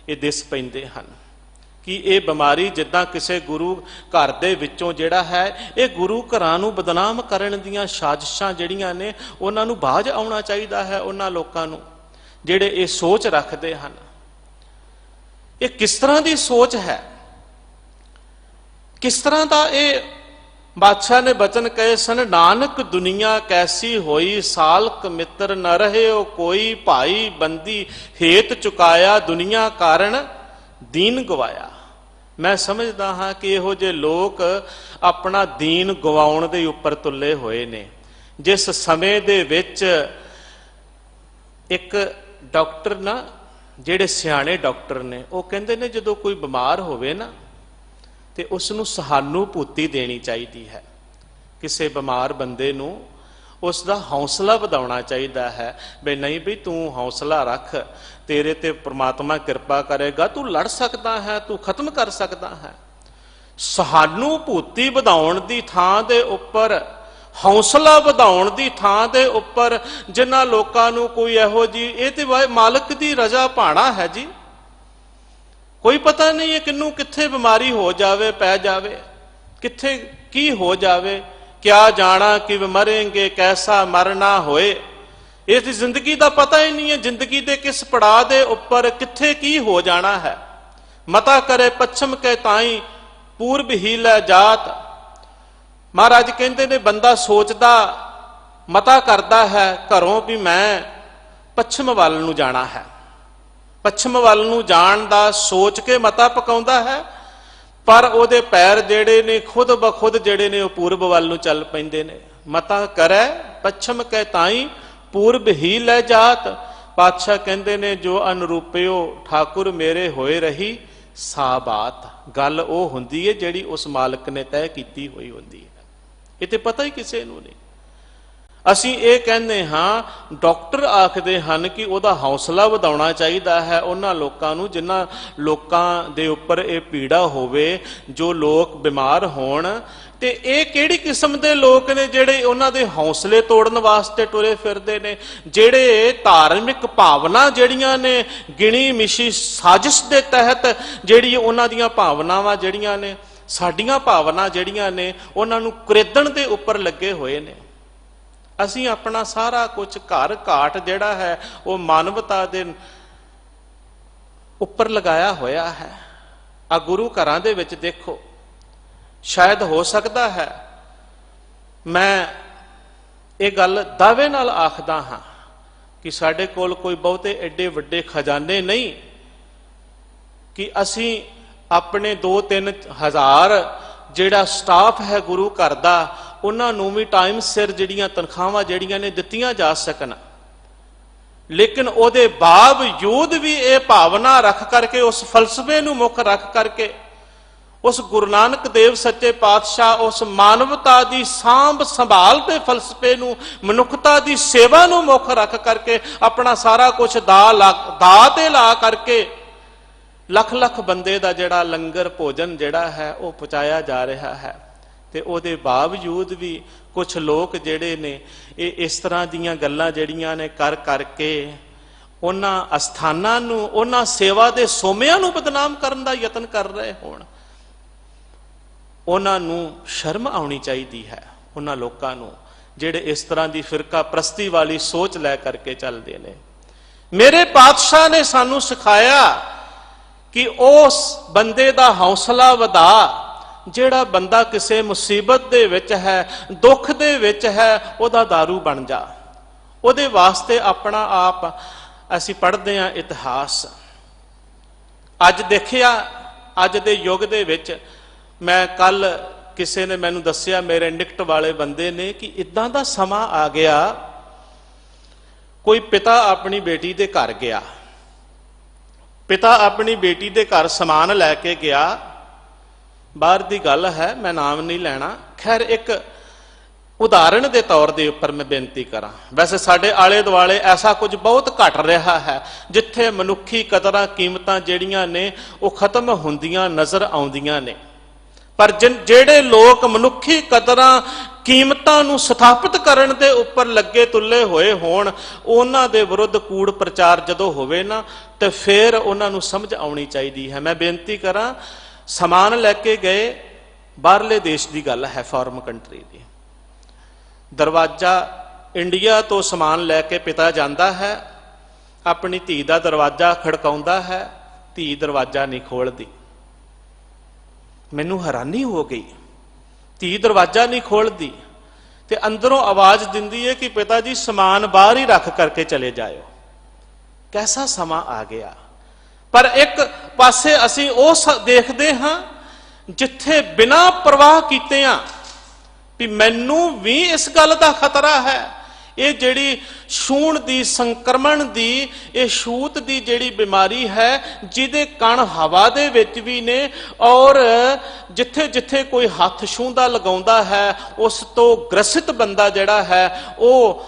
ਇਹ ਦਿਸ ਪੈਂਦੇ ਹਨ ਕਿ ਇਹ ਬਿਮਾਰੀ ਜਿੱਦਾਂ ਕਿਸੇ ਗੁਰੂ ਘਰ ਦੇ ਵਿੱਚੋਂ ਜਿਹੜਾ ਹੈ, ਇਹ ਗੁਰੂ ਘਰਾਂ ਨੂੰ ਬਦਨਾਮ ਕਰਨ ਦੀਆਂ ਸਾਜ਼ਿਸ਼ਾਂ ਜਿਹੜੀਆਂ ਨੇ ਉਹਨਾਂ ਨੂੰ ਬਾਝ ਆਉਣਾ ਚਾਹੀਦਾ ਹੈ। ਉਹਨਾਂ ਲੋਕਾਂ ਨੂੰ ਜਿਹੜੇ ਇਹ ਸੋਚ ਰੱਖਦੇ ਹਨ, ਇਹ ਕਿਸ ਤਰ੍ਹਾਂ ਦੀ ਸੋਚ ਹੈ, ਕਿਸ ਤਰ੍ਹਾਂ ਦਾ ਇਹ ਬਾਦਸ਼ਾਹ ਨੇ ਬਚਨ ਕਹੇ ਸਨ, ਨਾਨਕ ਦੁਨੀਆ ਕੈਸੀ ਹੋਈ, ਸਾਲਕ ਮਿੱਤਰ ਨ ਰਹਿਓ ਕੋਈ, ਭਾਈ ਬੰਦੀ ਹੇਤ ਚੁਕਾਇਆ, ਦੁਨੀਆ ਕਾਰਨ ਦੀਨ ਗਵਾਇਆ। ਮੈਂ ਸਮਝਦਾ ਹਾਂ ਕਿ ਇਹੋ ਜਿਹੇ ਲੋਕ ਆਪਣਾ ਦੀਨ ਗਵਾਉਣ ਦੇ ਉੱਪਰ ਤੁੱਲੇ ਹੋਏ ਨੇ। ਜਿਸ ਸਮੇਂ ਦੇ ਵਿੱਚ ਇੱਕ ਡਾਕਟਰ ਨਾ, ਜਿਹੜੇ ਸਿਆਣੇ ਡਾਕਟਰ ਨੇ, ਉਹ ਕਹਿੰਦੇ ਨੇ ਜਦੋਂ ਕੋਈ ਬਿਮਾਰ ਹੋਵੇ ਨਾ ਤੇ ਉਸ ਨੂੰ ਸਹਾਨੂਭੂਤੀ ਦੇਣੀ ਚਾਹੀਦੀ ਹੈ। ਕਿਸੇ ਬਿਮਾਰ ਬੰਦੇ ਨੂੰ ਉਸ ਦਾ ਹੌਸਲਾ ਵਧਾਉਣਾ ਚਾਹੀਦਾ ਹੈ, ਬਈ ਨਹੀਂ ਬਈ ਤੂੰ ਹੌਸਲਾ ਰੱਖ, ਤੇਰੇ ਤੇ ਪ੍ਰਮਾਤਮਾ ਕਿਰਪਾ ਕਰੇਗਾ, ਤੂੰ ਲੜ ਸਕਦਾ ਹੈ, ਤੂੰ ਖਤਮ ਕਰ ਸਕਦਾ ਹੈ। ਸਹਾਨੂਭੂਤੀ ਵਧਾਉਣ ਦੀ ਥਾਂ ਦੇ ਉੱਪਰ, ਹੌਸਲਾ ਵਧਾਉਣ ਦੀ ਥਾਂ ਦੇ ਉੱਪਰ ਜਿਨ੍ਹਾਂ ਲੋਕਾਂ ਨੂੰ ਕੋਈ ਇਹੋ ਜੀ, ਇਹ ਤੇ ਮਾਲਕ ਦੀ ਰਜ਼ਾ ਭਾਣਾ ਹੈ ਜੀ, ਕੋਈ ਪਤਾ ਨਹੀਂ ਹੈ ਕਿਹਨੂੰ ਕਿੱਥੇ ਬਿਮਾਰੀ ਹੋ ਜਾਵੇ, ਪੈ ਜਾਵੇ, ਕਿੱਥੇ ਕੀ ਹੋ ਜਾਵੇ। ਕਿਆ ਜਾਣਾ ਕਿ ਮਰੇਂਗੇ ਕੈਸਾ ਮਰਨਾ ਹੋਏ, ਇਸ ਦੀ ਜ਼ਿੰਦਗੀ ਦਾ ਪਤਾ ਹੀ ਨਹੀਂ ਹੈ, ਜ਼ਿੰਦਗੀ ਦੇ ਕਿਸ ਪੜਾਅ ਦੇ ਉੱਪਰ ਕਿੱਥੇ ਕੀ ਹੋ ਜਾਣਾ ਹੈ। ਮਤਾ ਕਰੇ ਪੱਛਮ ਕੇ ਤਾਈ ਪੂਰਬ ਹੀ ਲੈ ਜਾਤ। ਮਹਾਰਾਜ ਕਹਿੰਦੇ ਨੇ ਬੰਦਾ ਸੋਚਦਾ, ਮਤਾ ਕਰਦਾ ਹੈ ਘਰੋਂ ਵੀ ਮੈਂ ਪੱਛਮ ਵੱਲ ਨੂੰ ਜਾਣਾ ਹੈ, ਪੱਛਮ ਵੱਲ ਨੂੰ ਜਾਣ ਦਾ ਸੋਚ ਕੇ ਮਤਾ ਪਕਾਉਂਦਾ ਹੈ, ਪਰ ਉਹਦੇ ਪੈਰ ਜਿਹੜੇ ਨੇ ਖੁਦ ਬਖੁਦ ਜਿਹੜੇ ਨੇ ਉਹ ਪੂਰਬ ਵੱਲ ਨੂੰ ਚੱਲ ਪੈਂਦੇ ਨੇ। ਮਤਾ ਕਰੈ ਪੱਛਮ ਕੈ ਤਾਈ ਪੂਰਬ ਹੀ ਲੈ ਜਾਤ। ਪਾਤਸ਼ਾਹ ਕਹਿੰਦੇ ਨੇ ਜੋ ਅਨਰੂਪਿਓ ਠਾਕੁਰ ਮੇਰੇ ਹੋਏ ਰਹੀ ਸਾ ਬਾਤ। ਗੱਲ ਉਹ ਹੁੰਦੀ ਹੈ ਜਿਹੜੀ ਉਸ ਮਾਲਕ ਨੇ ਤੈਅ ਕੀਤੀ ਹੋਈ ਹੁੰਦੀ ਹੈ, ਇਹ ਤੇ ਪਤਾ ਹੀ ਕਿਸੇ ਨੂੰ ਨਹੀਂ। ਅਸੀਂ ਇਹ ਕਹਿੰਦੇ ਹਾਂ, ਡਾਕਟਰ ਆਖਦੇ ਹਨ ਕਿ ਉਹਦਾ ਹੌਸਲਾ ਵਧਾਉਣਾ ਚਾਹੀਦਾ ਹੈ ਉਹਨਾਂ ਲੋਕਾਂ ਨੂੰ ਜਿਨ੍ਹਾਂ ਲੋਕਾਂ ਦੇ ਉੱਪਰ ਇਹ ਪੀੜਾ ਹੋਵੇ, ਜੋ ਲੋਕ ਬਿਮਾਰ ਹੋਣ। ਤੇ ਇਹ ਕਿਹੜੀ ਕਿਸਮ ਦੇ ਲੋਕ ਨੇ ਜਿਹੜੇ ਉਹਨਾਂ ਦੇ ਹੌਸਲੇ ਤੋੜਨ ਵਾਸਤੇ ਤੁਰੇ ਫਿਰਦੇ ਨੇ, ਜਿਹੜੇ ਧਾਰਮਿਕ ਭਾਵਨਾ ਜਿਹੜੀਆਂ ਨੇ ਗਿਣੀ ਮਿਸ਼ੀ ਸਾਜ਼ਿਸ਼ ਦੇ ਤਹਿਤ ਜਿਹੜੀ ਉਹਨਾਂ ਦੀਆਂ ਭਾਵਨਾਵਾਂ ਜਿਹੜੀਆਂ ਨੇ, ਸਾਡੀਆਂ ਭਾਵਨਾ ਜਿਹੜੀਆਂ ਨੇ, ਉਹਨਾਂ ਨੂੰ ਕੁਰੇਦਣ ਦੇ ਉੱਪਰ ਲੱਗੇ ਹੋਏ ਨੇ। ਅਸੀਂ ਆਪਣਾ ਸਾਰਾ ਕੁਝ ਘਰ ਘਾਟ ਜਿਹੜਾ ਹੈ ਉਹ ਮਾਨਵਤਾ ਦੇ ਉੱਪਰ ਲਗਾਇਆ ਹੋਇਆ ਹੈ। ਆ ਗੁਰੂ ਘਰਾਂ ਦੇ ਵਿੱਚ ਦੇਖੋ, ਸ਼ਾਇਦ ਹੋ ਸਕਦਾ ਹੈ, ਮੈਂ ਇਹ ਗੱਲ ਦਾਅਵੇ ਨਾਲ ਆਖਦਾ ਹਾਂ ਕਿ ਸਾਡੇ ਕੋਲ ਕੋਈ ਬਹੁਤੇ ਐਡੇ ਵੱਡੇ ਖਜ਼ਾਨੇ ਨਹੀਂ ਕਿ ਅਸੀਂ ਆਪਣੇ 2-3 ਹਜ਼ਾਰ ਜਿਹੜਾ ਸਟਾਫ ਹੈ ਗੁਰੂ ਘਰ ਦਾ, ਉਹਨਾਂ ਨੂੰ ਵੀ ਟਾਈਮ ਸਿਰ ਜਿਹੜੀਆਂ ਤਨਖਾਹਾਂ ਜਿਹੜੀਆਂ ਨੇ ਦਿੱਤੀਆਂ ਜਾ ਸਕਣ। ਲੇਕਿਨ ਉਹਦੇ ਬਾਵਜੂਦ ਵੀ ਇਹ ਭਾਵਨਾ ਰੱਖ ਕਰਕੇ, ਉਸ ਫਲਸਫੇ ਨੂੰ ਮੁੱਖ ਰੱਖ ਕਰਕੇ, ਉਸ ਗੁਰੂ ਨਾਨਕ ਦੇਵ ਸੱਚੇ ਪਾਤਸ਼ਾਹ ਉਸ ਮਾਨਵਤਾ ਦੀ ਸਾਂਭ ਸੰਭਾਲ ਦੇ ਫਲਸਫੇ ਨੂੰ, ਮਨੁੱਖਤਾ ਦੀ ਸੇਵਾ ਨੂੰ ਮੁੱਖ ਰੱਖ ਕਰਕੇ ਆਪਣਾ ਸਾਰਾ ਕੁਝ ਦਾਅ ਤੇ ਲਾ ਕਰਕੇ ਲੱਖ ਲੱਖ ਬੰਦੇ ਦਾ ਜਿਹੜਾ ਲੰਗਰ ਭੋਜਨ ਜਿਹੜਾ ਹੈ ਉਹ ਪਹੁੰਚਾਇਆ ਜਾ ਰਿਹਾ ਹੈ। ਤੇ ਉਹਦੇ ਬਾਵਜੂਦ ਵੀ ਕੁਝ ਲੋਕ ਜਿਹੜੇ ਨੇ ਇਹ ਇਸ ਤਰ੍ਹਾਂ ਦੀਆਂ ਗੱਲਾਂ ਜਿਹੜੀਆਂ ਨੇ ਕਰ ਕਰਕੇ ਉਹਨਾਂ ਅਸਥਾਨਾਂ ਨੂੰ, ਉਹਨਾਂ ਸੇਵਾ ਦੇ ਸੋਮਿਆਂ ਨੂੰ ਬਦਨਾਮ ਕਰਨ ਦਾ ਯਤਨ ਕਰ ਰਹੇ ਹੋਣ। ਉਹਨਾਂ ਨੂੰ ਸ਼ਰਮ ਆਉਣੀ ਚਾਹੀਦੀ ਹੈ, ਉਹਨਾਂ ਲੋਕਾਂ ਨੂੰ ਜਿਹੜੇ ਇਸ ਤਰ੍ਹਾਂ ਦੀ ਫਿਰਕਾ ਪ੍ਰਸਤੀ ਵਾਲੀ ਸੋਚ ਲੈ ਕਰਕੇ ਚੱਲਦੇ ਨੇ। ਮੇਰੇ ਪਾਤਸ਼ਾਹ ਨੇ ਸਾਨੂੰ ਸਿਖਾਇਆ ਕਿ ਉਸ ਬੰਦੇ ਦਾ ਹੌਸਲਾ ਵਧਾ ਜਿਹੜਾ ਬੰਦਾ ਕਿਸੇ ਮੁਸੀਬਤ ਦੇ ਵਿੱਚ ਹੈ, ਦੁੱਖ ਦੇ ਵਿੱਚ ਹੈ, ਉਹਦਾ ਦਾਰੂ ਬਣ ਜਾ। ਉਹਦੇ ਵਾਸਤੇ ਆਪਣਾ ਆਪ ਅਸੀਂ ਪੜ੍ਹਦੇ ਹਾਂ ਇਤਿਹਾਸ। ਅੱਜ ਦੇਖਿਆ, ਅੱਜ ਦੇ ਯੁੱਗ ਦੇ ਵਿੱਚ, ਮੈਂ ਕੱਲ ਕਿਸੇ ਨੇ ਮੈਨੂੰ ਦੱਸਿਆ, ਮੇਰੇ ਨਿਕਟ ਵਾਲੇ ਬੰਦੇ ਨੇ, ਕਿ ਇਦਾਂ ਦਾ ਸਮਾਂ ਆ ਗਿਆ, ਕੋਈ ਪਿਤਾ ਆਪਣੀ ਬੇਟੀ ਦੇ ਘਰ ਗਿਆ, ਪਿਤਾ ਆਪਣੀ ਬੇਟੀ ਦੇ ਘਰ ਸਮਾਨ ਲੈ ਕੇ ਗਿਆ, ਬਾਹਰ ਦੀ ਗੱਲ ਹੈ, ਮੈਂ ਨਾਮ ਨਹੀਂ ਲੈਣਾ। ਖੈਰ, ਇੱਕ ਉਦਾਹਰਣ ਦੇ ਤੌਰ ਦੇ ਉੱਪਰ ਮੈਂ ਬੇਨਤੀ ਕਰਾਂ। ਵੈਸੇ ਸਾਡੇ ਆਲੇ ਦੁਆਲੇ ਐਸਾ ਕੁਝ ਬਹੁਤ ਘਟ ਰਿਹਾ ਹੈ ਜਿੱਥੇ ਮਨੁੱਖੀ ਕਦਰਾਂ ਕੀਮਤਾਂ ਜਿਹੜੀਆਂ ਨੇ ਉਹ ਖਤਮ ਹੁੰਦੀਆਂ ਨਜ਼ਰ ਆਉਂਦੀਆਂ ਨੇ। ਪਰ ਜਿਹੜੇ ਲੋਕ ਮਨੁੱਖੀ ਕਦਰਾਂ ਕੀਮਤਾਂ ਕੀਮਤਾਂ ਨੂੰ ਸਥਾਪਿਤ ਕਰਨ ਦੇ ਉੱਪਰ ਲੱਗੇ ਤੁੱਲੇ ਹੋਏ ਹੋਣ, ਉਹਨਾਂ ਦੇ ਵਿਰੁੱਧ ਕੂੜ ਪ੍ਰਚਾਰ ਜਦੋਂ ਹੋਵੇ ਨਾ, ਤੇ ਫਿਰ ਉਹਨਾਂ ਨੂੰ ਸਮਝ ਆਉਣੀ ਚਾਹੀਦੀ ਹੈ। ਮੈਂ ਬੇਨਤੀ ਕਰਾਂ, ਸਮਾਨ ਲੈ ਕੇ ਗਏ, ਬਾਹਰਲੇ ਦੇਸ਼ ਦੀ ਗੱਲ ਹੈ, ਫੋਰਨ ਕੰਟਰੀ ਦੀ, ਦਰਵਾਜ਼ਾ ਇੰਡੀਆ ਤੋਂ ਸਮਾਨ ਲੈ ਕੇ ਪਿਤਾ ਜਾਂਦਾ ਹੈ, ਆਪਣੀ ਧੀ ਦਾ ਦਰਵਾਜ਼ਾ ਖੜਕਾਉਂਦਾ ਹੈ, ਧੀ ਦਰਵਾਜ਼ਾ ਨਹੀਂ ਖੋਲ੍ਹਦੀ। ਮੈਨੂੰ ਹੈਰਾਨੀ ਹੋ ਗਈ, ਧੀ ਦਰਵਾਜ਼ਾ ਨਹੀਂ ਖੋਲ੍ਹਦੀ ਤੇ ਅੰਦਰੋਂ ਆਵਾਜ਼ ਦਿੰਦੀ ਹੈ ਕਿ ਪਿਤਾ ਜੀ ਸਮਾਨ ਬਾਹਰ ਹੀ ਰੱਖ ਕਰਕੇ ਚਲੇ ਜਾਇਓ। ਕੈਸਾ ਸਮਾਂ ਆ ਗਿਆ। ਪਰ ਇੱਕ ਪਾਸੇ ਅਸੀਂ ਉਹ ਦੇਖਦੇ ਹਾਂ ਜਿੱਥੇ ਬਿਨਾਂ ਪਰਵਾਹ ਕੀਤਿਆਂ ਵੀ ਮੈਨੂੰ ਵੀ ਇਸ ਗੱਲ ਦਾ ਖਤਰਾ ਹੈ, ਇਹ ਜਿਹੜੀ ਛੂਣ ਦੀ, ਸੰਕਰਮਣ ਦੀ, ਇਹ ਛੂਤ ਦੀ ਜਿਹੜੀ ਬਿਮਾਰੀ ਹੈ, ਜਿਹਦੇ ਕਣ ਹਵਾ ਦੇ ਵਿੱਚ ਵੀ ਨੇ, ਔਰ ਜਿੱਥੇ ਜਿੱਥੇ ਕੋਈ ਹੱਥ ਛੂੰਹਦਾ ਲਗਾਉਂਦਾ ਹੈ, ਉਸ ਤੋਂ ਗ੍ਰਸਿਤ ਬੰਦਾ ਜਿਹੜਾ ਹੈ, ਉਹ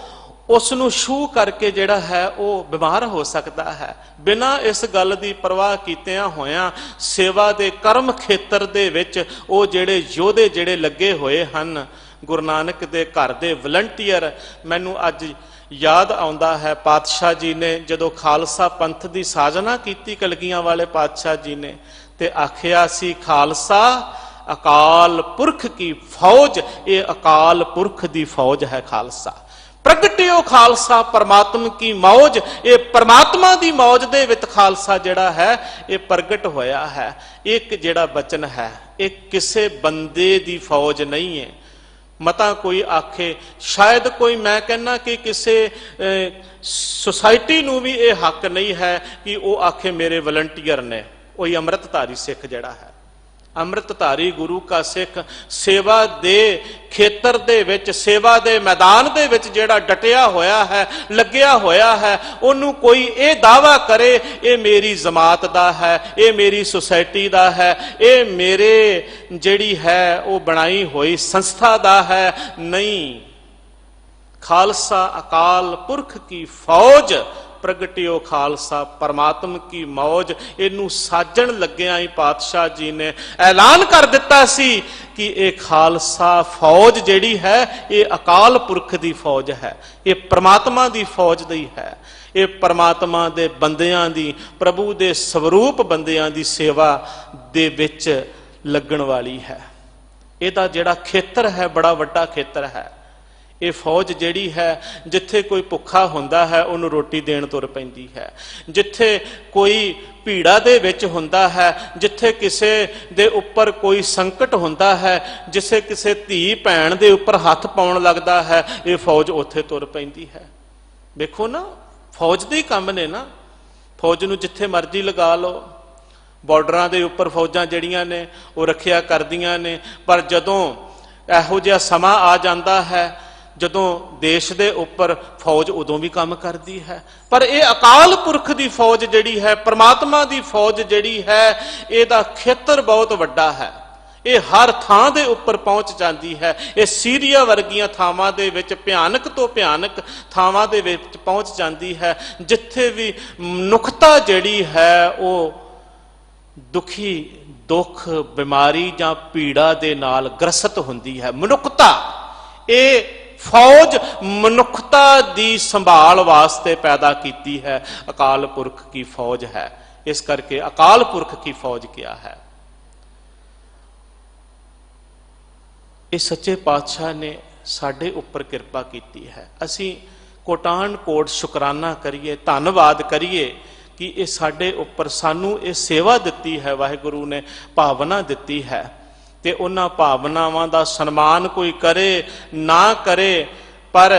ਉਸ ਨੂੰ ਛੂਹ ਕਰਕੇ ਜਿਹੜਾ ਹੈ ਉਹ ਬਿਮਾਰ ਹੋ ਸਕਦਾ ਹੈ। ਬਿਨਾਂ ਇਸ ਗੱਲ ਦੀ ਪਰਵਾਹ ਕੀਤਿਆਂ ਹੋਇਆਂ ਸੇਵਾ ਦੇ ਕਰਮ ਖੇਤਰ ਦੇ ਵਿੱਚ ਉਹ ਜਿਹੜੇ ਯੋਧੇ ਜਿਹੜੇ ਲੱਗੇ ਹੋਏ ਹਨ, ਗੁਰੂ ਨਾਨਕ ਦੇ ਘਰ ਦੇ ਵਲੰਟੀਅਰ, ਮੈਨੂੰ ਅੱਜ ਯਾਦ ਆਉਂਦਾ ਹੈ ਪਾਤਸ਼ਾਹ ਜੀ ਨੇ ਜਦੋਂ ਖਾਲਸਾ ਪੰਥ ਦੀ ਸਾਜਨਾ ਕੀਤੀ, ਕਲਗੀਆਂ ਵਾਲੇ ਪਾਤਸ਼ਾਹ ਜੀ ਨੇ, ਤੇ ਆਖਿਆ ਸੀ ਖਾਲਸਾ ਅਕਾਲ ਪੁਰਖ ਕੀ ਫੌਜ, ਇਹ ਅਕਾਲ ਪੁਰਖ ਦੀ ਫੌਜ ਹੈ ਖਾਲਸਾ। ਪ੍ਰਗਟਿਓ ਖਾਲਸਾ ਪਰਮਾਤਮ ਕੀ ਮੌਜ, ਇਹ ਪਰਮਾਤਮਾ ਦੀ ਮੌਜ ਦੇ ਵਿੱਚ ਖਾਲਸਾ ਜਿਹੜਾ ਹੈ ਇਹ ਪ੍ਰਗਟ ਹੋਇਆ ਹੈ। ਇੱਕ ਜਿਹੜਾ ਬਚਨ ਹੈ, ਇਹ ਕਿਸੇ ਬੰਦੇ ਦੀ ਫੌਜ ਨਹੀਂ ਹੈ। ਮਤਾ ਕੋਈ ਆਖੇ, ਸ਼ਾਇਦ ਕੋਈ, ਮੈਂ ਕਹਿੰਦਾ ਕਿ ਕਿਸੇ ਸੁਸਾਇਟੀ ਨੂੰ ਵੀ ਇਹ ਹੱਕ ਨਹੀਂ ਹੈ ਕਿ ਉਹ ਆਖੇ ਮੇਰੇ ਵਲੰਟੀਅਰ ਨੇ। ਉਹੀ ਅੰਮ੍ਰਿਤਧਾਰੀ ਸਿੱਖ ਜਿਹੜਾ ਹੈ, ਅੰਮ੍ਰਿਤਧਾਰੀ ਗੁਰੂ ਕਾ ਸਿੱਖ ਸੇਵਾ ਦੇ ਖੇਤਰ ਦੇ ਵਿੱਚ, ਸੇਵਾ ਦੇ ਮੈਦਾਨ ਦੇ ਵਿੱਚ ਜਿਹੜਾ ਡਟਿਆ ਹੋਇਆ ਹੈ, ਲੱਗਿਆ ਹੋਇਆ ਹੈ, ਉਹਨੂੰ ਕੋਈ ਇਹ ਦਾਅਵਾ ਕਰੇ ਇਹ ਮੇਰੀ ਜਮਾਤ ਦਾ ਹੈ, ਇਹ ਮੇਰੀ ਸੁਸਾਇਟੀ ਦਾ ਹੈ, ਇਹ ਮੇਰੇ ਜਿਹੜੀ ਹੈ ਉਹ ਬਣਾਈ ਹੋਈ ਸੰਸਥਾ ਦਾ ਹੈ, ਨਹੀਂ। ਖਾਲਸਾ ਅਕਾਲ ਪੁਰਖ ਕੀ ਫੌਜ, ਪ੍ਰਗਟਿਓ ਖਾਲਸਾ ਪਰਮਾਤਮ ਕੀ ਮੌਜ। ਇਹਨੂੰ ਸਾਜਣ ਲੱਗਿਆਂ ਹੀ ਪਾਤਸ਼ਾਹ ਜੀ ਨੇ ਐਲਾਨ ਕਰ ਦਿੱਤਾ ਸੀ ਕਿ ਇਹ ਖਾਲਸਾ ਫੌਜ ਜਿਹੜੀ ਹੈ ਇਹ ਅਕਾਲ ਪੁਰਖ ਦੀ ਫੌਜ ਹੈ, ਇਹ ਪਰਮਾਤਮਾ ਦੀ ਫੌਜ ਦੀ ਹੈ, ਇਹ ਪਰਮਾਤਮਾ ਦੇ ਬੰਦਿਆਂ ਦੀ, ਪ੍ਰਭੂ ਦੇ ਸਵਰੂਪ ਬੰਦਿਆਂ ਦੀ ਸੇਵਾ ਦੇ ਵਿੱਚ ਲੱਗਣ ਵਾਲੀ ਹੈ। ਇਹਦਾ ਜਿਹੜਾ ਖੇਤਰ ਹੈ ਬੜਾ ਵੱਡਾ ਖੇਤਰ ਹੈ। ਇਹ ਫੌਜ ਜਿਹੜੀ ਹੈ, ਜਿੱਥੇ ਕੋਈ ਭੁੱਖਾ ਹੁੰਦਾ ਹੈ ਉਹਨੂੰ ਰੋਟੀ ਦੇਣ ਤੁਰ ਪੈਂਦੀ ਹੈ, ਜਿੱਥੇ ਕੋਈ ਭੀੜਾ ਦੇ ਵਿੱਚ ਹੁੰਦਾ ਹੈ, ਜਿੱਥੇ ਕਿਸੇ ਦੇ ਉੱਪਰ ਕੋਈ ਸੰਕਟ ਹੁੰਦਾ ਹੈ, ਜਿਸੇ ਕਿਸੇ ਧੀ ਭੈਣ ਦੇ ਉੱਪਰ ਹੱਥ ਪਾਉਣ ਲੱਗਦਾ ਹੈ, ਇਹ ਫੌਜ ਉੱਥੇ ਤੁਰ ਪੈਂਦੀ ਹੈ। ਵੇਖੋ ਨਾ, ਫੌਜ ਦੇ ਹੀ ਕੰਮ ਨੇ ਨਾ। ਫੌਜ ਨੂੰ ਜਿੱਥੇ ਮਰਜ਼ੀ ਲਗਾ ਲਓ, ਬਾਰਡਰਾਂ ਦੇ ਉੱਪਰ ਫੌਜਾਂ ਜਿਹੜੀਆਂ ਨੇ ਉਹ ਰੱਖਿਆ ਕਰਦੀਆਂ ਨੇ, ਪਰ ਜਦੋਂ ਇਹੋ ਜਿਹਾ ਸਮਾਂ ਆ ਜਾਂਦਾ ਹੈ ਜਦੋਂ ਦੇਸ਼ ਦੇ ਉੱਪਰ ਫੌਜ ਉਦੋਂ ਵੀ ਕੰਮ ਕਰਦੀ ਹੈ। ਪਰ ਇਹ ਅਕਾਲ ਪੁਰਖ ਦੀ ਫੌਜ ਜਿਹੜੀ ਹੈ, ਪਰਮਾਤਮਾ ਦੀ ਫੌਜ ਜਿਹੜੀ ਹੈ, ਇਹਦਾ ਖੇਤਰ ਬਹੁਤ ਵੱਡਾ ਹੈ। ਇਹ ਹਰ ਥਾਂ ਦੇ ਉੱਪਰ ਪਹੁੰਚ ਜਾਂਦੀ ਹੈ। ਇਹ ਸੀਰੀਆ ਵਰਗੀਆਂ ਥਾਵਾਂ ਦੇ ਵਿੱਚ, ਭਿਆਨਕ ਤੋਂ ਭਿਆਨਕ ਥਾਵਾਂ ਦੇ ਵਿੱਚ ਪਹੁੰਚ ਜਾਂਦੀ ਹੈ, ਜਿੱਥੇ ਵੀ ਮਨੁੱਖਤਾ ਜਿਹੜੀ ਹੈ ਉਹ ਦੁਖੀ, ਦੁੱਖ, ਬਿਮਾਰੀ ਜਾਂ ਪੀੜਾ ਦੇ ਨਾਲ ਗ੍ਰਸਤ ਹੁੰਦੀ ਹੈ। ਮਨੁੱਖਤਾ, ਇਹ ਫੌਜ ਮਨੁੱਖਤਾ ਦੀ ਸੰਭਾਲ ਵਾਸਤੇ ਪੈਦਾ ਕੀਤੀ ਹੈ, ਅਕਾਲ ਪੁਰਖ ਕੀ ਫੌਜ ਹੈ। ਇਸ ਕਰਕੇ ਅਕਾਲ ਪੁਰਖ ਕੀ ਫੌਜ ਕਿਹਾ ਹੈ। ਇਹ ਸੱਚੇ ਪਾਤਸ਼ਾਹ ਨੇ ਸਾਡੇ ਉੱਪਰ ਕਿਰਪਾ ਕੀਤੀ ਹੈ। ਅਸੀਂ ਕੋਟਾਨ ਕੋਟ ਸ਼ੁਕਰਾਨਾ ਕਰੀਏ, ਧੰਨਵਾਦ ਕਰੀਏ ਕਿ ਇਹ ਸਾਡੇ ਉੱਪਰ, ਸਾਨੂੰ ਇਹ ਸੇਵਾ ਦਿੱਤੀ ਹੈ, ਵਾਹਿਗੁਰੂ ਨੇ ਭਾਵਨਾ ਦਿੱਤੀ ਹੈ, ਤੇ ਉਹਨਾਂ ਭਾਵਨਾਵਾਂ ਦਾ ਸਨਮਾਨ ਕੋਈ ਕਰੇ ਨਾ ਕਰੇ, ਪਰ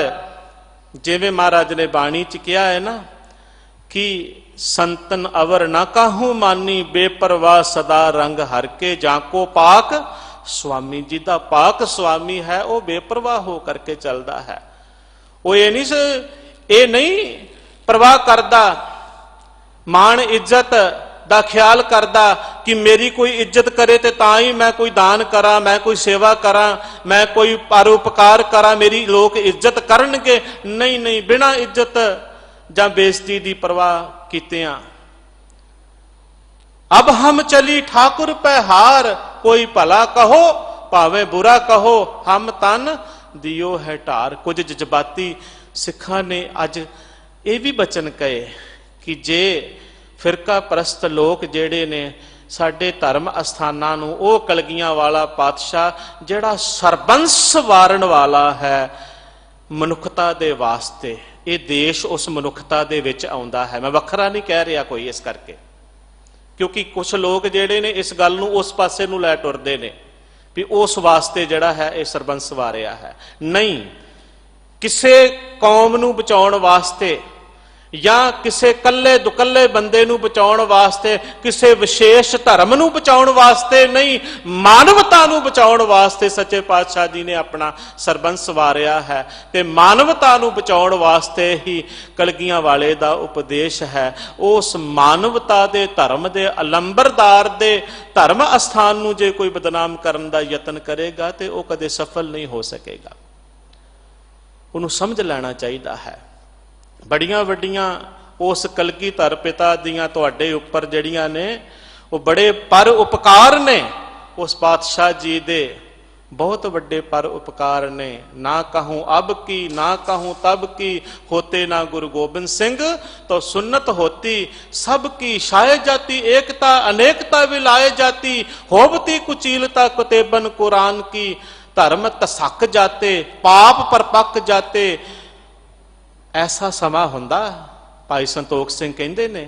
ਜਿਵੇਂ ਮਹਾਰਾਜ ਨੇ ਬਾਣੀ ਚ ਕਿਹਾ ਹੈ ਨਾ ਕਿ ਸੰਤਨ ਅਵਰ ਨਾ ਕਾਹੂ ਮਾਨੀ, ਬੇਪਰਵਾਹ ਸਦਾ ਰੰਗ ਹਰ ਕੇ, ਜਾਂ ਕੋ ਪਾਕ ਸੁਆਮੀ। ਜੀ ਦਾ ਪਾਕ ਸੁਆਮੀ ਹੈ ਉਹ ਬੇਪਰਵਾਹ ਹੋ ਕਰਕੇ ਚੱਲਦਾ ਹੈ। ਉਹ ਇਹ ਨਹੀਂ ਪਰਵਾਹ ਕਰਦਾ, ਮਾਣ ਇੱਜ਼ਤ ਦਾ ਖਿਆਲ ਕਰਦਾ ਕਿ ਮੇਰੀ ਕੋਈ ਇੱਜ਼ਤ ਕਰੇ ਤੇ ਤਾਂ ਹੀ ਮੈਂ ਕੋਈ ਦਾਨ ਕਰਾਂ, ਮੈਂ ਕੋਈ ਸੇਵਾ ਕਰਾਂ, ਮੈਂ ਕੋਈ ਪਰਉਪਕਾਰ ਕਰਾਂ, ਮੇਰੀ ਲੋਕ ਇੱਜ਼ਤ ਕਰਨਗੇ। ਨਹੀਂ ਨਹੀਂ, ਬਿਨਾਂ ਇੱਜ਼ਤ ਜਾਂ ਬੇਇੱਜ਼ਤੀ ਦੀ ਪਰਵਾਹ ਕੀਤਿਆਂ। ਅਬ ਹਮ ਚਲੀ ਠਾकुर ਪੈ ਹਾਰ, ਕੋਈ ਭਲਾ ਕਹੋ ਭਾਵੇਂ ਬੁਰਾ ਕਹੋ, ਹਮ ਤਨ ਦਿਓ ਹੈ ਢਾਰ। ਕੁਝ ਜਜ਼ਬਾਤੀ ਸਿੱਖਾਂ ਨੇ ਅੱਜ ਇਹ ਵੀ ਬਚਨ ਕਹੇ ਕਿ ਜੇ ਫਿਰਕਾ ਪ੍ਰਸਤ ਲੋਕ ਜਿਹੜੇ ਨੇ ਸਾਡੇ ਧਰਮ ਅਸਥਾਨਾਂ ਨੂੰ, ਉਹ ਕਲਗੀਆਂ ਵਾਲਾ ਪਾਤਸ਼ਾਹ ਜਿਹੜਾ ਸਰਬੰਸ ਵਾਰਨ ਵਾਲਾ ਹੈ ਮਨੁੱਖਤਾ ਦੇ ਵਾਸਤੇ, ਇਹ ਦੇਸ਼ ਉਸ ਮਨੁੱਖਤਾ ਦੇ ਵਿੱਚ ਆਉਂਦਾ ਹੈ। ਮੈਂ ਵੱਖਰਾ ਨਹੀਂ ਕਹਿ ਰਿਹਾ ਕੋਈ ਇਸ ਕਰਕੇ, ਕਿਉਂਕਿ ਕੁਝ ਲੋਕ ਜਿਹੜੇ ਨੇ ਇਸ ਗੱਲ ਨੂੰ ਉਸ ਪਾਸੇ ਨੂੰ ਲੈ ਟੁਰਦੇ ਨੇ ਵੀ ਉਸ ਵਾਸਤੇ ਜਿਹੜਾ ਹੈ ਇਹ ਸਰਬੰਸ ਵਾਰਿਆ ਹੈ। ਨਹੀਂ, ਕਿਸੇ ਕੌਮ ਨੂੰ ਬਚਾਉਣ ਵਾਸਤੇ ਜਾਂ ਕਿਸੇ ਕੱਲੇ ਦੁਕੱਲੇ ਬੰਦੇ ਨੂੰ ਬਚਾਉਣ ਵਾਸਤੇ, ਕਿਸੇ ਵਿਸ਼ੇਸ਼ ਧਰਮ ਨੂੰ ਬਚਾਉਣ ਵਾਸਤੇ ਨਹੀਂ, ਮਾਨਵਤਾ ਨੂੰ ਬਚਾਉਣ ਵਾਸਤੇ ਸੱਚੇ ਪਾਤਸ਼ਾਹ ਜੀ ਨੇ ਆਪਣਾ ਸਰਬੰਸ ਵਾਰਿਆ ਹੈ। ਤੇ ਮਾਨਵਤਾ ਨੂੰ ਬਚਾਉਣ ਵਾਸਤੇ ਹੀ ਕਲਗੀਆਂ ਵਾਲੇ ਦਾ ਉਪਦੇਸ਼ ਹੈ। ਉਸ ਮਾਨਵਤਾ ਦੇ ਧਰਮ ਦੇ ਅਲੰਬਰਦਾਰ ਦੇ ਧਰਮ ਅਸਥਾਨ ਨੂੰ ਜੇ ਕੋਈ ਬਦਨਾਮ ਕਰਨ ਦਾ ਯਤਨ ਕਰੇਗਾ ਤੇ ਉਹ ਕਦੇ ਸਫਲ ਨਹੀਂ ਹੋ ਸਕੇਗਾ। ਉਹਨੂੰ ਸਮਝ ਲੈਣਾ ਚਾਹੀਦਾ ਹੈ। ਬੜੀਆਂ ਵੱਡੀਆਂ ਉਸ ਕਲਗੀਧਰ ਪਿਤਾ ਦੀਆਂ ਤੁਹਾਡੇ ਉੱਪਰ ਜਿਹੜੀਆਂ ਨੇ ਉਹ ਬੜੇ ਪਰ ਉਪਕਾਰ ਨੇ, ਉਸ ਪਾਤਸ਼ਾਹ ਜੀ ਦੇ ਬਹੁਤ ਵੱਡੇ ਪਰ ਉਪਕਾਰ ਨੇ। ਨਾ ਕਹੂੰ ਅਬ ਕੀ ਨਾ ਕਹੂੰ ਤਬ ਕੀ, ਹੋਤੇ ਨਾ ਗੁਰੂ ਗੋਬਿੰਦ ਸਿੰਘ तो सुन्नत होती सबकी शाये जाती, एकता अनेकता विलाए जाती, होबती कुचीलता कुतेबन कुरान की, धर्म तसक जाते पाप परपक जाते। ऐसा समा हुंदा। भाई संतोख सिंह कहते ने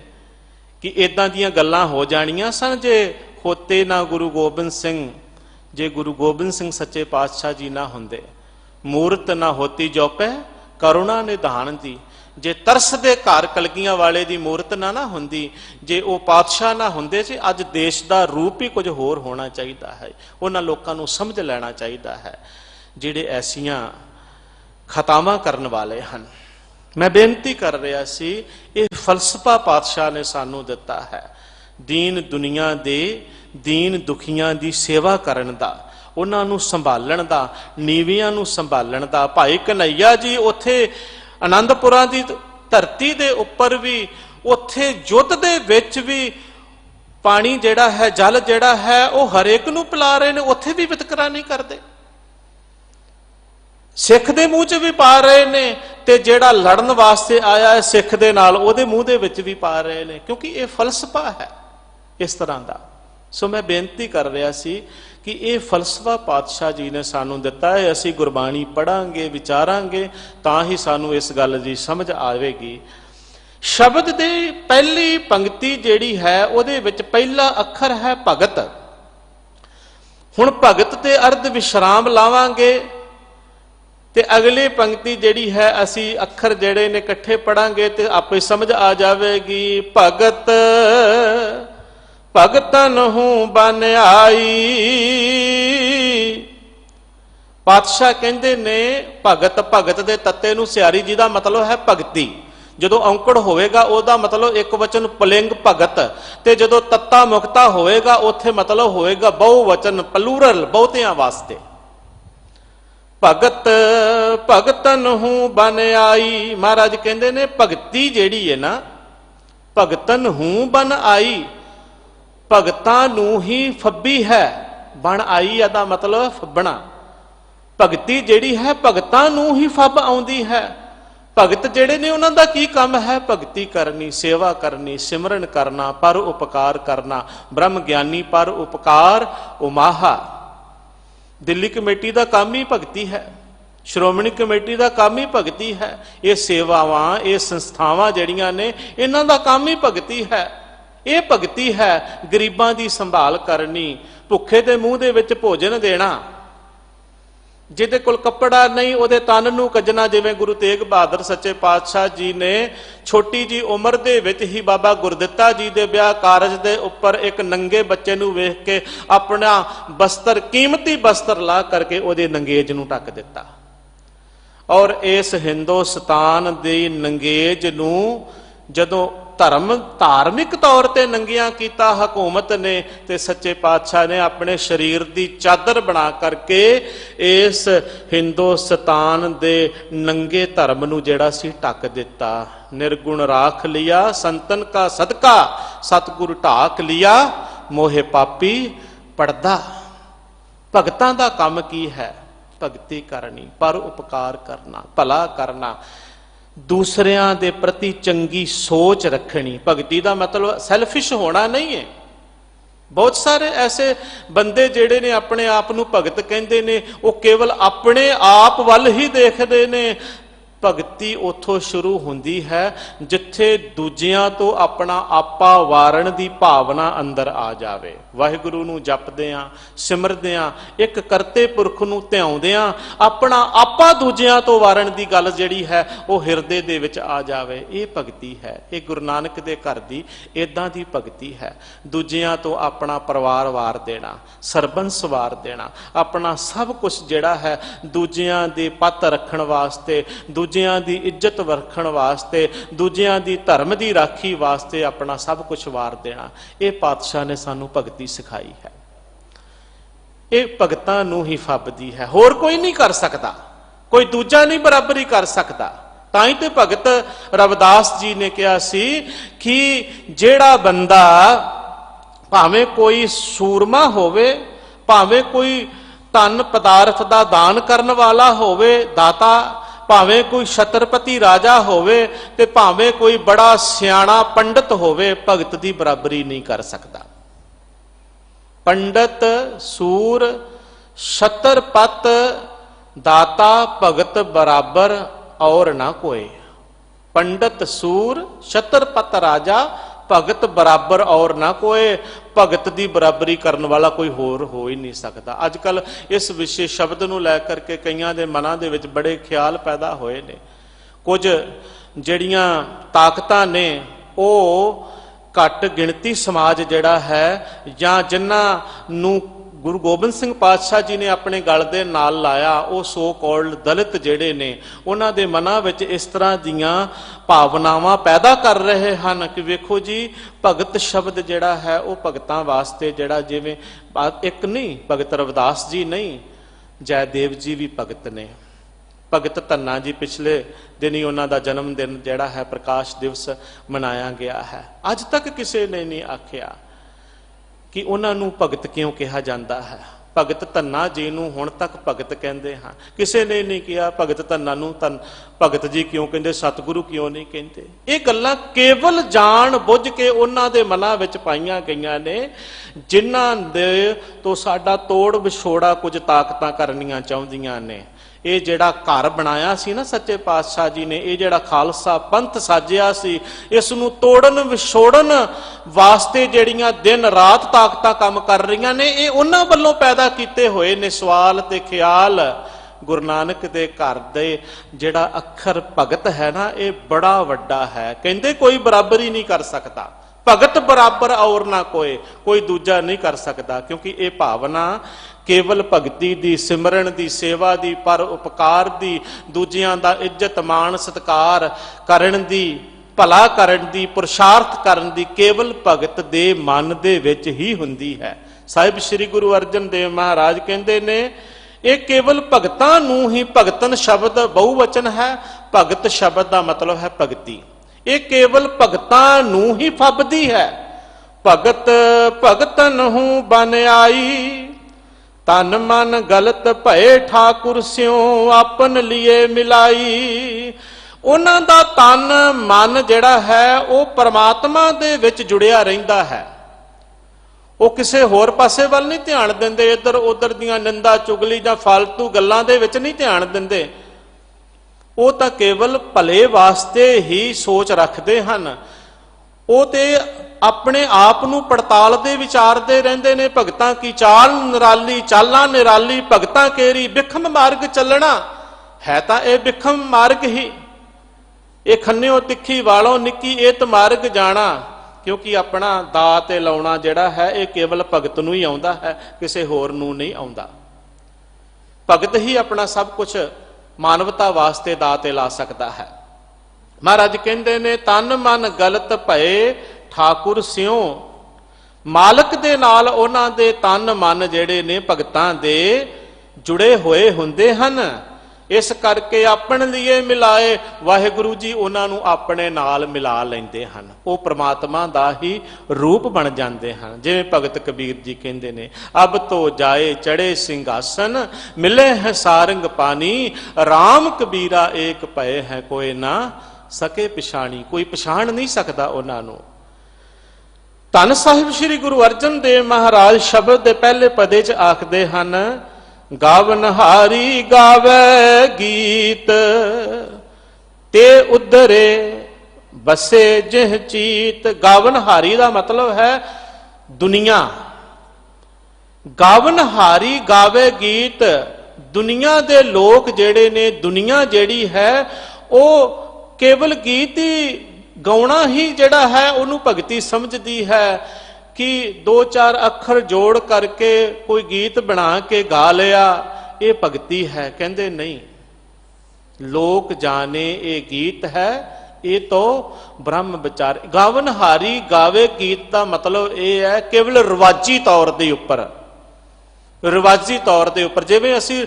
कि इदां दियां गल्लां हो जाणियां सन जे होते ना गुरु गोबिंद सिंह, जे गुरु गोबिंद सिंह सच्चे पातशाह जी ना हुंदे। मूरत ना होती जोपै करुणा निधान दी, जे तरस दे घर कलगियां वाले दी मूरत ना हुंदी, जे वो पातशाह ना हुंदे सी अज देश दा रूप ही कुछ होर होना चाहिदा है। उन्हां लोकां नूं समझ लैना चाहिदा है जिहड़े ऐसियां खतावां करन वाले हन। मैं बेनती कर रहा सी, ये फलसफा पातशाह ने सानू दिता है दीन दुनिया दे दीन दुखियां दी सेवा करन दा, उन्हां नूं संभालण दा, नीवियां नूं संभालण दा। भाई कन्हैया जी उत्थे आनंदपुरां दी धरती दे उपर भी, उत्थे युद्ध दे विच भी पानी जिहड़ा है, जल जिहड़ा है वो हरेक नूं पिला रहे ने, उत्थे भी वितकरा नहीं करते। सिख दे मूँह च भी पा रहे ने ते जेड़ा लड़न वास्ते आया है सिख दे नाल ओहदे मूँह दे विच भी पा रहे ने, क्योंकि ये फलसफा है इस तरह का। सो मैं बेनती कर रहा सी कि ये फलसफा पातशाह जी ने सानू दिता है। असी गुरबाणी पढ़ांगे विचारांगे तां ही सानू इस गल दी समझ आवेगी। शब्द दे पहली पंक्ति जिहड़ी है उहदे विच पहला अखर है भगत। हुण भगत ते अर्ध विश्राम लावांगे ते अगली पंक्ति जिहड़ी है असी अखर जिहड़े ने इकट्ठे पढ़ांगे ते आपे समझ आ जाएगी। भगत भगतन हूं बन आई। पातशाह कहंदे ने भगत, भगत दे तत्ते नूं सियारी जी दा मतलब है भगती। जदों औंकड़ होवेगा ओदा मतलब एक वचन पुलिंग भगत, ते जदों तत्ता मुक्ता होवेगा उत्थे मतलब होएगा बहुवचन प्लूरल, बहुतियां वास्ते। भगत भगतन हूं बन आई। महाराज कहते ने भगती जिहड़ी है ना, भगतन हूं बन आई, भगतां नूं ही फब्बी है। बन आई दा मतलब फब्बना। भगती जिहड़ी है भगतां नूं ही फब आउंदी है। भगत जिहड़े ने उन्हां दा की काम है? भगती करनी, सेवा करनी, सिमरन करना, पर उपकार करना। ब्रह्म ज्ञानी पर उपकार उमाहा। दिल्ली कमेटी का काम ही भगती है, श्रोमणी कमेटी का काम ही भगती है। ये सेवावां, ये संस्थावां जिहड़ियां ने इन्हां दा काम ही भगती है। ये भगती है गरीबां दी संभाल करनी, भुखे दे मूँह दे विच भोजन देना, जिहदे कोल कपड़ा नहीं उहदे तन नूं कजना। जिवें गुरु तेग बहादुर सच्चे पातशाह जी ने छोटी जी उम्र दे विच ही बाबा गुरदित्ता जी दे ब्याह कारज दे उपर एक नंगे बच्चे नूं वेख के अपना बस्तर, कीमती बस्तर ला करके उहदे नंगेज नूं ढक दिता। और इस हिंदुस्तान दी नंगेज नूं जदों धर्म धार्मिक तौर पर नंगिया किया हुकूमत ने, ते सच्चे पातशाह ने अपने शरीर की चादर बना करके इस हिंदुस्तान दे नंगे धर्म नूं जिहड़ा सी ढक दिता। निर्गुण राख लिया संतन का सदका, सतगुरु ढाक लिया मोहे पापी पड़दा। भगतां दा काम की है? ਭਗਤੀ ਕਰਨੀ, ਪਰ ਉਪਕਾਰ ਕਰਨਾ, ਭਲਾ ਕਰਨਾ, ਦੂਸਰਿਆਂ ਦੇ ਪ੍ਰਤੀ ਚੰਗੀ ਸੋਚ ਰੱਖਣੀ। ਭਗਤੀ ਦਾ ਮਤਲਬ ਸੈਲਫਿਸ਼ ਹੋਣਾ ਨਹੀਂ ਹੈ। ਬਹੁਤ ਸਾਰੇ ਐਸੇ ਬੰਦੇ ਜਿਹੜੇ ਨੇ ਆਪਣੇ ਆਪ ਨੂੰ ਭਗਤ ਕਹਿੰਦੇ ਨੇ, ਉਹ ਕੇਵਲ ਆਪਣੇ ਆਪ ਵੱਲ ਹੀ ਦੇਖਦੇ ਨੇ। ਭਗਤੀ ਉੱਥੋਂ ਸ਼ੁਰੂ ਹੁੰਦੀ ਹੈ ਜਿੱਥੇ ਦੂਜਿਆਂ ਤੋਂ ਆਪਣਾ ਆਪਾ ਵਾਰਨ ਦੀ ਭਾਵਨਾ ਅੰਦਰ ਆ ਜਾਵੇ। ਵਾਹਿਗੁਰੂ ਨੂੰ ਜਪਦਿਆਂ, ਸਿਮਰਦਿਆਂ, ਇੱਕ ਕਰਤੇ ਪੁਰਖ ਨੂੰ ਧਿਆਉਂਦਿਆਂ ਆਪਣਾ ਆਪਾ ਦੂਜਿਆਂ ਤੋਂ ਵਾਰਨ ਦੀ ਗੱਲ ਜਿਹੜੀ ਹੈ ਉਹ ਹਿਰਦੇ ਦੇ ਵਿੱਚ ਆ ਜਾਵੇ। ਇਹ ਭਗਤੀ ਹੈ। ਇਹ ਗੁਰੂ ਨਾਨਕ ਦੇ ਘਰ ਦੀ ਇਦਾਂ ਦੀ ਭਗਤੀ ਹੈ। ਦੂਜਿਆਂ ਤੋਂ ਆਪਣਾ ਪਰਿਵਾਰ ਵਾਰ ਦੇਣਾ, ਸਰਬੰਸ ਵਾਰ ਦੇਣਾ, ਆਪਣਾ ਸਭ ਕੁਝ ਜਿਹੜਾ ਹੈ ਦੂਜਿਆਂ ਦੇ ਪੱਤ ਰੱਖਣ ਵਾਸਤੇ, ਦੂਜਿਆਂ ਦੀ ਇੱਜ਼ਤ ਰੱਖਣ ਵਾਸਤੇ, ਦੂਜਿਆਂ ਦੀ ਧਰਮ ਦੀ ਰਾਖੀ ਵਾਸਤੇ ਆਪਣਾ ਸਭ ਕੁਝ ਵਾਰ ਦੇਣਾ। ਇਹ ਪਾਤਸ਼ਾਹ ਨੇ ਸਾਨੂੰ ਭਗਤੀ ਸਿਖਾਈ ਹੈ। ਇਹ ਭਗਤਾਂ ਨੂੰ ਹੀ ਫੱਬਦੀ ਹੈ, ਹੋਰ ਕੋਈ ਨਹੀਂ ਕਰ ਸਕਦਾ, ਕੋਈ ਦੂਜਾ ਨਹੀਂ ਬਰਾਬਰੀ ਕਰ ਸਕਦਾ। ਤਾਂ ਹੀ ਤੇ ਭਗਤ ਰਵਿਦਾਸ ਜੀ ਨੇ ਕਿਹਾ ਸੀ ਕਿ ਜਿਹੜਾ ਬੰਦਾ ਭਾਵੇਂ ਕੋਈ ਸੂਰਮਾ ਹੋਵੇ, ਭਾਵੇਂ ਕੋਈ ਧਨ ਪਦਾਰਥ ਦਾ ਦਾਨ ਕਰਨ ਵਾਲਾ ਹੋਵੇ, ਦਾਤਾ, ਭਾਵੇਂ ਕੋਈ ਛਤਰਪਤੀ ਰਾਜਾ ਹੋਵੇ, ਤੇ ਭਾਵੇਂ ਕੋਈ ਬੜਾ ਸਿਆਣਾ ਪੰਡਤ ਹੋਵੇ, ਭਗਤ ਦੀ ਬਰਾਬਰੀ ਨਹੀਂ ਕਰ ਸਕਦਾ। ਪੰਡਤ, ਸੂਰ, ਛਤਰਪਤ, ਦਾਤਾ, ਭਗਤ ਬਰਾਬਰ ਔਰ ਨਾ ਕੋਏ। ਪੰਡਤ, ਸੂਰ, ਛਤਰਪਤ, ਰਾਜਾ, ਭਗਤ ਬਰਾਬਰ ਔਰ ਨਾ ਕੋਏ। ਭਗਤ ਦੀ ਬਰਾਬਰੀ ਕਰਨ ਵਾਲਾ ਕੋਈ ਹੋਰ ਹੋ ਹੀ ਨਹੀਂ ਸਕਦਾ। ਅੱਜ ਕੱਲ ਇਸ ਵਿਸ਼ੇ ਸ਼ਬਦ ਨੂੰ ਲੈ ਕਰਕੇ ਕਈਆਂ ਦੇ ਮਨਾਂ ਦੇ ਵਿੱਚ ਬੜੇ ਖਿਆਲ ਪੈਦਾ ਹੋਏ ਨੇ। ਕੁਝ ਜਿਹੜੀਆਂ ਤਾਕਤਾਂ ਨੇ ਉਹ ਘੱਟ ਗਿਣਤੀ ਸਮਾਜ ਜਿਹੜਾ ਹੈ, ਜਾਂ ਜਿਨ੍ਹਾਂ ਨੂੰ ਗੁਰੂ ਗੋਬਿੰਦ ਸਿੰਘ ਪਾਤਸ਼ਾਹ ਜੀ ਨੇ ਆਪਣੇ ਗਲ ਦੇ ਨਾਲ ਲਾਇਆ, ਉਹ ਸੋ ਕਾਲਡ ਦਲਿਤ ਜਿਹੜੇ ਨੇ, ਉਹਨਾਂ ਦੇ ਮਨਾਂ ਵਿੱਚ ਇਸ ਤਰ੍ਹਾਂ ਦੀਆਂ ਭਾਵਨਾਵਾਂ ਪੈਦਾ ਕਰ ਰਹੇ ਹਨ ਕਿ ਵੇਖੋ ਜੀ, ਭਗਤ ਸ਼ਬਦ ਜਿਹੜਾ ਹੈ ਉਹ ਭਗਤਾਂ ਵਾਸਤੇ ਜਿਹੜਾ, ਜਿਵੇਂ ਇੱਕ ਨਹੀਂ, ਭਗਤ ਰਵਿਦਾਸ ਜੀ ਨਹੀਂ, ਜੈਦੇਵ ਜੀ ਵੀ ਭਗਤ ਨੇ। ਭਗਤ ਧੰਨਾ ਜੀ ਪਿਛਲੇ ਦਿਨੀ ਉਹਨਾਂ ਦਾ ਜਨਮ ਦਿਨ ਜਿਹੜਾ ਹੈ ਪ੍ਰਕਾਸ਼ ਦਿਵਸ ਮਨਾਇਆ ਗਿਆ ਹੈ। ਅੱਜ ਤੱਕ ਕਿਸੇ ਨੇ ਨਹੀਂ ਆਖਿਆ ਕਿ ਉਹਨਾਂ ਨੂੰ ਭਗਤ ਕਿਉਂ ਕਿਹਾ ਜਾਂਦਾ ਹੈ। ਭਗਤ ਧੰਨਾ ਜੀ ਨੂੰ ਹੁਣ ਤੱਕ ਭਗਤ ਕਹਿੰਦੇ ਹਾਂ। ਕਿਸੇ ਨੇ ਨਹੀਂ ਕਿਹਾ ਭਗਤ ਧੰਨਾ ਨੂੰ ਭਗਤ ਜੀ ਕਿਉਂ ਕਹਿੰਦੇ, ਸਤਿਗੁਰੂ ਕਿਉਂ ਨਹੀਂ ਕਹਿੰਦੇ। ਇਹ ਗੱਲਾਂ ਕੇਵਲ ਜਾਣ ਬੁੱਝ ਕੇ ਉਹਨਾਂ ਦੇ ਮਨਾਂ ਵਿੱਚ ਪਾਈਆਂ ਗਈਆਂ ਨੇ, ਜਿਨ੍ਹਾਂ ਦੇ ਤੋਂ ਸਾਡਾ ਤੋੜ ਵਿਛੋੜਾ ਕੁਝ ਤਾਕਤਾਂ ਕਰਨੀਆਂ ਚਾਹੁੰਦੀਆਂ ਨੇ। ਇਹ ਜਿਹੜਾ ਘਰ ਬਣਾਇਆ ਸੀ ਨਾ ਸੱਚੇ ਪਾਤਸ਼ਾਹ ਜੀ ਨੇ, ਇਹ ਜਿਹੜਾ ਖਾਲਸਾ ਪੰਥ ਸਾਜਿਆ ਸੀ, ਇਸ ਨੂੰ ਤੋੜਨ ਵਿਛੋੜਨ ਵਾਸਤੇ ਜਿਹੜੀਆਂ ਦਿਨ ਰਾਤ ਤਾਕਤਾਂ ਕੰਮ ਕਰ ਰਹੀਆਂ ਨੇ, ਇਹ ਉਹਨਾਂ ਵੱਲੋਂ ਪੈਦਾ ਕੀਤੇ ਹੋਏ ਨੇ ਸਵਾਲ ਤੇ ਖਿਆਲ। ਗੁਰੂ ਨਾਨਕ ਦੇ ਘਰ ਦੇ ਜਿਹੜਾ ਅੱਖਰ ਭਗਤ ਹੈ ਨਾ, ਇਹ ਬੜਾ ਵੱਡਾ ਹੈ। ਕਹਿੰਦੇ ਕੋਈ ਬਰਾਬਰੀ ਨਹੀਂ ਕਰ ਸਕਦਾ, ਭਗਤ ਬਰਾਬਰ ਔਰ ਨਾ ਕੋਏ, ਕੋਈ ਦੂਜਾ ਨਹੀਂ ਕਰ ਸਕਦਾ। ਕਿਉਂਕਿ ਇਹ ਭਾਵਨਾ ਕੇਵਲ ਭਗਤੀ ਦੀ, ਸਿਮਰਨ ਦੀ, ਸੇਵਾ ਦੀ, ਪਰ ਉਪਕਾਰ ਦੀ, ਦੂਜਿਆਂ ਦਾ ਇੱਜ਼ਤ ਮਾਣ ਸਤਿਕਾਰ ਕਰਨ ਦੀ, ਭਲਾ ਕਰਨ ਦੀ, ਪੁਰਸ਼ਾਰਥ ਕਰਨ ਦੀ, ਕੇਵਲ ਭਗਤ ਦੇ ਮਨ ਦੇ ਵਿੱਚ ਹੀ ਹੁੰਦੀ ਹੈ। ਸਾਹਿਬ ਸ੍ਰੀ ਗੁਰੂ ਅਰਜਨ ਦੇਵ ਮਹਾਰਾਜ ਕਹਿੰਦੇ ਨੇ, ਇਹ ਕੇਵਲ ਭਗਤਾਂ ਨੂੰ ਹੀ, ਭਗਤਨ ਸ਼ਬਦ ਬਹੁਵਚਨ ਹੈ, ਭਗਤ ਸ਼ਬਦ ਦਾ ਮਤਲਬ ਹੈ ਭਗਤੀ। ਇਹ ਕੇਵਲ ਭਗਤਾਂ ਨੂੰ ਹੀ ਫੱਬਦੀ ਹੈ। ਭਗਤ ਭਗਤਨ ਹੂੰ ਬਨ ਆਈ, ਤਨ ਮਨ ਗਲਤ ਭਏ ਠਾਕੁਰ ਸਿਉ ਆਪਨ ਲਿਏ ਮਿਲਾਈ। ਉਹਨਾਂ ਦਾ ਤਨ ਮਨ ਜਿਹੜਾ ਹੈ ਉਹ ਪਰਮਾਤਮਾ ਦੇ ਵਿੱਚ ਜੁੜਿਆ ਰਹਿੰਦਾ ਹੈ। ਉਹ ਕਿਸੇ ਹੋਰ ਪਾਸੇ ਵੱਲ ਨਹੀਂ ਧਿਆਨ ਦਿੰਦੇ, ਇੱਧਰ ਉੱਧਰ ਦੀਆਂ ਨਿੰਦਾ ਚੁਗਲੀ ਜਾਂ ਫਾਲਤੂ ਗੱਲਾਂ ਦੇ ਵਿੱਚ ਨਹੀਂ ਧਿਆਨ ਦਿੰਦੇ। ਉਹ ਤਾਂ ਕੇਵਲ ਭਲੇ ਵਾਸਤੇ ਹੀ ਸੋਚ ਰੱਖਦੇ ਹਨ। ਉਹ ਤੇ ਆਪਣੇ ਆਪ ਨੂੰ ਪੜਤਾਲਦੇ ਵਿਚਾਰਦੇ ਰਹਿੰਦੇ ਨੇ। ਭਗਤਾਂ ਕੀ ਚਾਲ ਨਿਰਾਲੀ, ਚਾਲਾਂ ਨਿਰਾਲੀ, ਭਗਤਾਂ ਕੇਰੀ ਬਿਖਮ ਮਾਰਗ ਚੱਲਣਾ। ਹੈ ਤਾਂ ਇਹ ਬਿਖਮ ਮਾਰਗ ਹੀ, ਇਹ ਖੰਨਿਓ ਤਿੱਖੀ ਵਾਲੋਂ ਨਿੱਕੀ ਏਤ ਮਾਰਗ ਜਾਣਾ। ਕਿਉਂਕਿ ਆਪਣਾ ਦਾ ਤੇ ਲਾਉਣਾ ਜਿਹੜਾ ਹੈ ਇਹ ਕੇਵਲ ਭਗਤ ਨੂੰ ਹੀ ਆਉਂਦਾ ਹੈ, ਕਿਸੇ ਹੋਰ ਨੂੰ ਨਹੀਂ ਆਉਂਦਾ। ਭਗਤ ਹੀ ਆਪਣਾ ਸਭ ਕੁਝ ਮਾਨਵਤਾ ਵਾਸਤੇ ਦਾ ਤੇ ਲਾ ਸਕਦਾ ਹੈ। ਮਹਾਰਾਜ ਕਹਿੰਦੇ ਨੇ, ਤਨ ਮਨ ਗਲਤ ਭਏ ਠਾਕੁਰ ਸਿਉ। ਮਾਲਕ ਦੇ ਨਾਲ ਉਹਨਾਂ ਦੇ ਤਨ ਮਨ ਜਿਹੜੇ ਨੇ ਭਗਤਾਂ ਦੇ ਜੁੜੇ ਹੋਏ ਹੁੰਦੇ ਹਨ। ਇਸ ਕਰਕੇ ਆਪਣ ਲਈਏ ਮਿਲਾਏ, ਵਾਹਿਗੁਰੂ ਜੀ ਉਹਨਾਂ ਨੂੰ ਆਪਣੇ ਨਾਲ ਮਿਲਾ ਲੈਂਦੇ ਹਨ। ਉਹ ਪ੍ਰਮਾਤਮਾ ਦਾ ਹੀ ਰੂਪ ਬਣ ਜਾਂਦੇ ਹਨ। ਜਿਵੇਂ ਭਗਤ ਕਬੀਰ ਜੀ ਕਹਿੰਦੇ ਨੇ, ਅਬ ਤੋ ਜਾਏ ਚੜੇ ਸਿੰਘਾਸਨ, ਮਿਲੇ ਹੈ ਸਾਰੰਗ ਪਾਨੀ, ਰਾਮ ਕਬੀਰਾ ਏਕ ਭਏ ਹੈ ਕੋਏ ਨਾ ਸਕੇ ਪਛਾਣੀ। ਕੋਈ ਪਛਾਣ ਨਹੀਂ ਸਕਦਾ ਉਹਨਾਂ ਨੂੰ। ਧੰਨ ਸਾਹਿਬ ਸ੍ਰੀ ਗੁਰੂ ਅਰਜਨ ਦੇਵ ਮਹਾਰਾਜ ਸ਼ਬਦ ਦੇ ਪਹਿਲੇ ਪਦੇ 'ਚ ਆਖਦੇ ਹਨ, ਗਾਵਨਹਾਰੀ ਗਾਵੇ ਗੀਤ, ਤੇ ਉਧਰੇ ਬਸੇ ਜਿਹ ਚੀਤ। ਗਾਵਨਹਾਰੀ ਦਾ ਮਤਲਬ ਹੈ ਦੁਨੀਆ। ਗਾਵਨਹਾਰੀ ਗਾਵੇ ਗੀਤ, ਦੁਨੀਆ ਦੇ ਲੋਕ ਜਿਹੜੇ ਨੇ, ਦੁਨੀਆ ਜਿਹੜੀ ਹੈ ਉਹ ਕੇਵਲ ਗੀਤ ਹੀ ਗਾਉਣਾ ਹੀ ਜਿਹੜਾ ਹੈ ਉਹਨੂੰ ਭਗਤੀ ਸਮਝਦੀ ਹੈ ਕਿ 2-4 ਅੱਖਰ ਜੋੜ ਕਰਕੇ ਕੋਈ ਗੀਤ ਬਣਾ ਕੇ ਗਾ ਲਿਆ, ਇਹ ਭਗਤੀ ਹੈ। ਕਹਿੰਦੇ ਨਹੀਂ, ਲੋਕ ਜਾਣੇ ਇਹ ਗੀਤ ਹੈ, ਇਹ ਤੋਂ ਬ੍ਰਹਮ ਵਿਚਾਰ। ਗਾਵਨਹਾਰੀ ਗਾਵੇ ਗੀਤ ਦਾ ਮਤਲਬ ਇਹ ਹੈ ਕੇਵਲ ਰਿਵਾਜੀ ਤੌਰ ਦੇ ਉੱਪਰ, ਰਿਵਾਜੀ ਤੌਰ ਦੇ ਉੱਪਰ। ਜਿਵੇਂ ਅਸੀਂ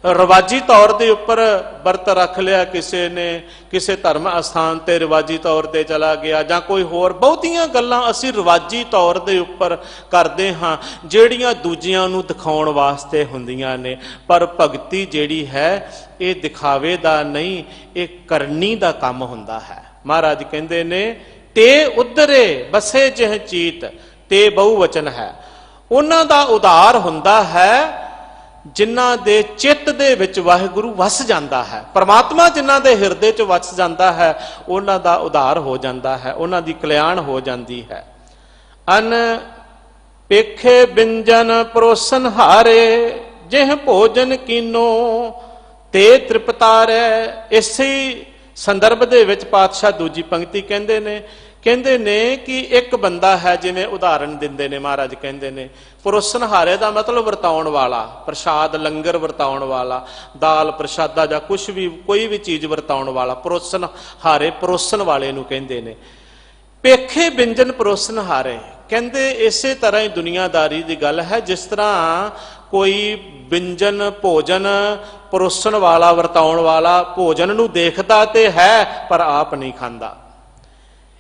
ਰਿਵਾਜੀ ਤੌਰ ਦੇ ਉੱਪਰ ਵਰਤ ਰੱਖ ਲਿਆ, ਕਿਸੇ ਨੇ ਕਿਸੇ ਧਰਮ ਅਸਥਾਨ ਤੇ ਰਿਵਾਜੀ ਤੌਰ ਤੇ ਚਲਾ ਗਿਆ, ਜਾਂ ਕੋਈ ਹੋਰ ਬਹੁਤੀਆਂ ਗੱਲਾਂ ਅਸੀਂ ਰਿਵਾਜੀ ਤੌਰ ਦੇ ਉੱਪਰ ਕਰਦੇ ਹਾਂ, ਜਿਹੜੀਆਂ ਦੂਜਿਆਂ ਨੂੰ ਦਿਖਾਉਣ ਵਾਸਤੇ ਹੁੰਦੀਆਂ ਨੇ। ਪਰ ਭਗਤੀ ਜਿਹੜੀ ਹੈ ਇਹ ਦਿਖਾਵੇ ਦਾ ਨਹੀਂ, ਇਹ ਕਰਨੀ ਦਾ ਕੰਮ ਹੁੰਦਾ ਹੈ। ਮਹਾਰਾਜ ਕਹਿੰਦੇ ਨੇ, ਤੇ ਉਧਰੇ ਬਸੇ ਜਿਹ ਚੀਤ, ਤੇ ਬਹੁਵਚਨ ਹੈ। ਉਹਨਾਂ ਦਾ ਉਧਾਰ ਹੁੰਦਾ ਹੈ ਜਿਨ੍ਹਾਂ ਦੇ ਚਿੱਤ ਦੇ ਵਿੱਚ ਵਾਹਿਗੁਰੂ ਵਸ ਜਾਂਦਾ ਹੈ। ਪਰਮਾਤਮਾ ਜਿਨ੍ਹਾਂ ਦੇ ਹਿਰਦੇ 'ਚ ਵਸ ਜਾਂਦਾ ਹੈ, ਉਹਨਾਂ ਦਾ ਉਧਾਰ ਹੋ ਜਾਂਦਾ ਹੈ, ਉਹਨਾਂ ਦੀ ਕਲਿਆਣ ਹੋ ਜਾਂਦੀ ਹੈ। ਅਨ ਪੇਖੇ ਬਿੰਜਨ ਪਰੋਸਨ ਹਾਰੇ, ਜਿਹ ਭੋਜਨ ਕੀਨੋ ਤੇ ਤ੍ਰਿਪਤਾਰੈ। ਇਸੇ ਸੰਦਰਭ ਦੇ ਵਿੱਚ ਪਾਤਸ਼ਾਹ ਦੂਜੀ ਪੰਕਤੀ ਕਹਿੰਦੇ ਨੇ ਕਿ ਇੱਕ ਬੰਦਾ ਹੈ, ਜਿਵੇਂ ਉਦਾਹਰਣ ਦਿੰਦੇ ਨੇ ਮਹਾਰਾਜ, ਕਹਿੰਦੇ ਨੇ ਪਰੋਸਨ ਹਾਰੇ ਦਾ ਮਤਲਬ ਵਰਤਾਉਣ ਵਾਲਾ, ਪ੍ਰਸ਼ਾਦ ਲੰਗਰ ਵਰਤਾਉਣ ਵਾਲਾ, ਦਾਲ ਪ੍ਰਸ਼ਾਦਾ ਜਾਂ ਕੁਛ ਵੀ, ਕੋਈ ਵੀ ਚੀਜ਼ ਵਰਤਾਉਣ ਵਾਲਾ, ਪਰੋਸਨ ਹਾਰੇ, ਪਰੋਸਨ ਵਾਲੇ ਨੂੰ ਕਹਿੰਦੇ ਨੇ। ਪੇਖੇ ਬਿੰਜਨ ਪਰੋਸਨ ਹਾਰੇ, ਕਹਿੰਦੇ ਇਸੇ ਤਰ੍ਹਾਂ ਹੀ ਦੁਨੀਆਦਾਰੀ ਦੀ ਗੱਲ ਹੈ। ਜਿਸ ਤਰ੍ਹਾਂ ਕੋਈ ਬਿੰਜਨ ਭੋਜਨ ਪਰੋਸਨ ਵਾਲਾ, ਵਰਤਾਉਣ ਵਾਲਾ ਭੋਜਨ ਨੂੰ ਦੇਖਦਾ ਤੇ ਹੈ ਪਰ ਆਪ ਨਹੀਂ ਖਾਂਦਾ,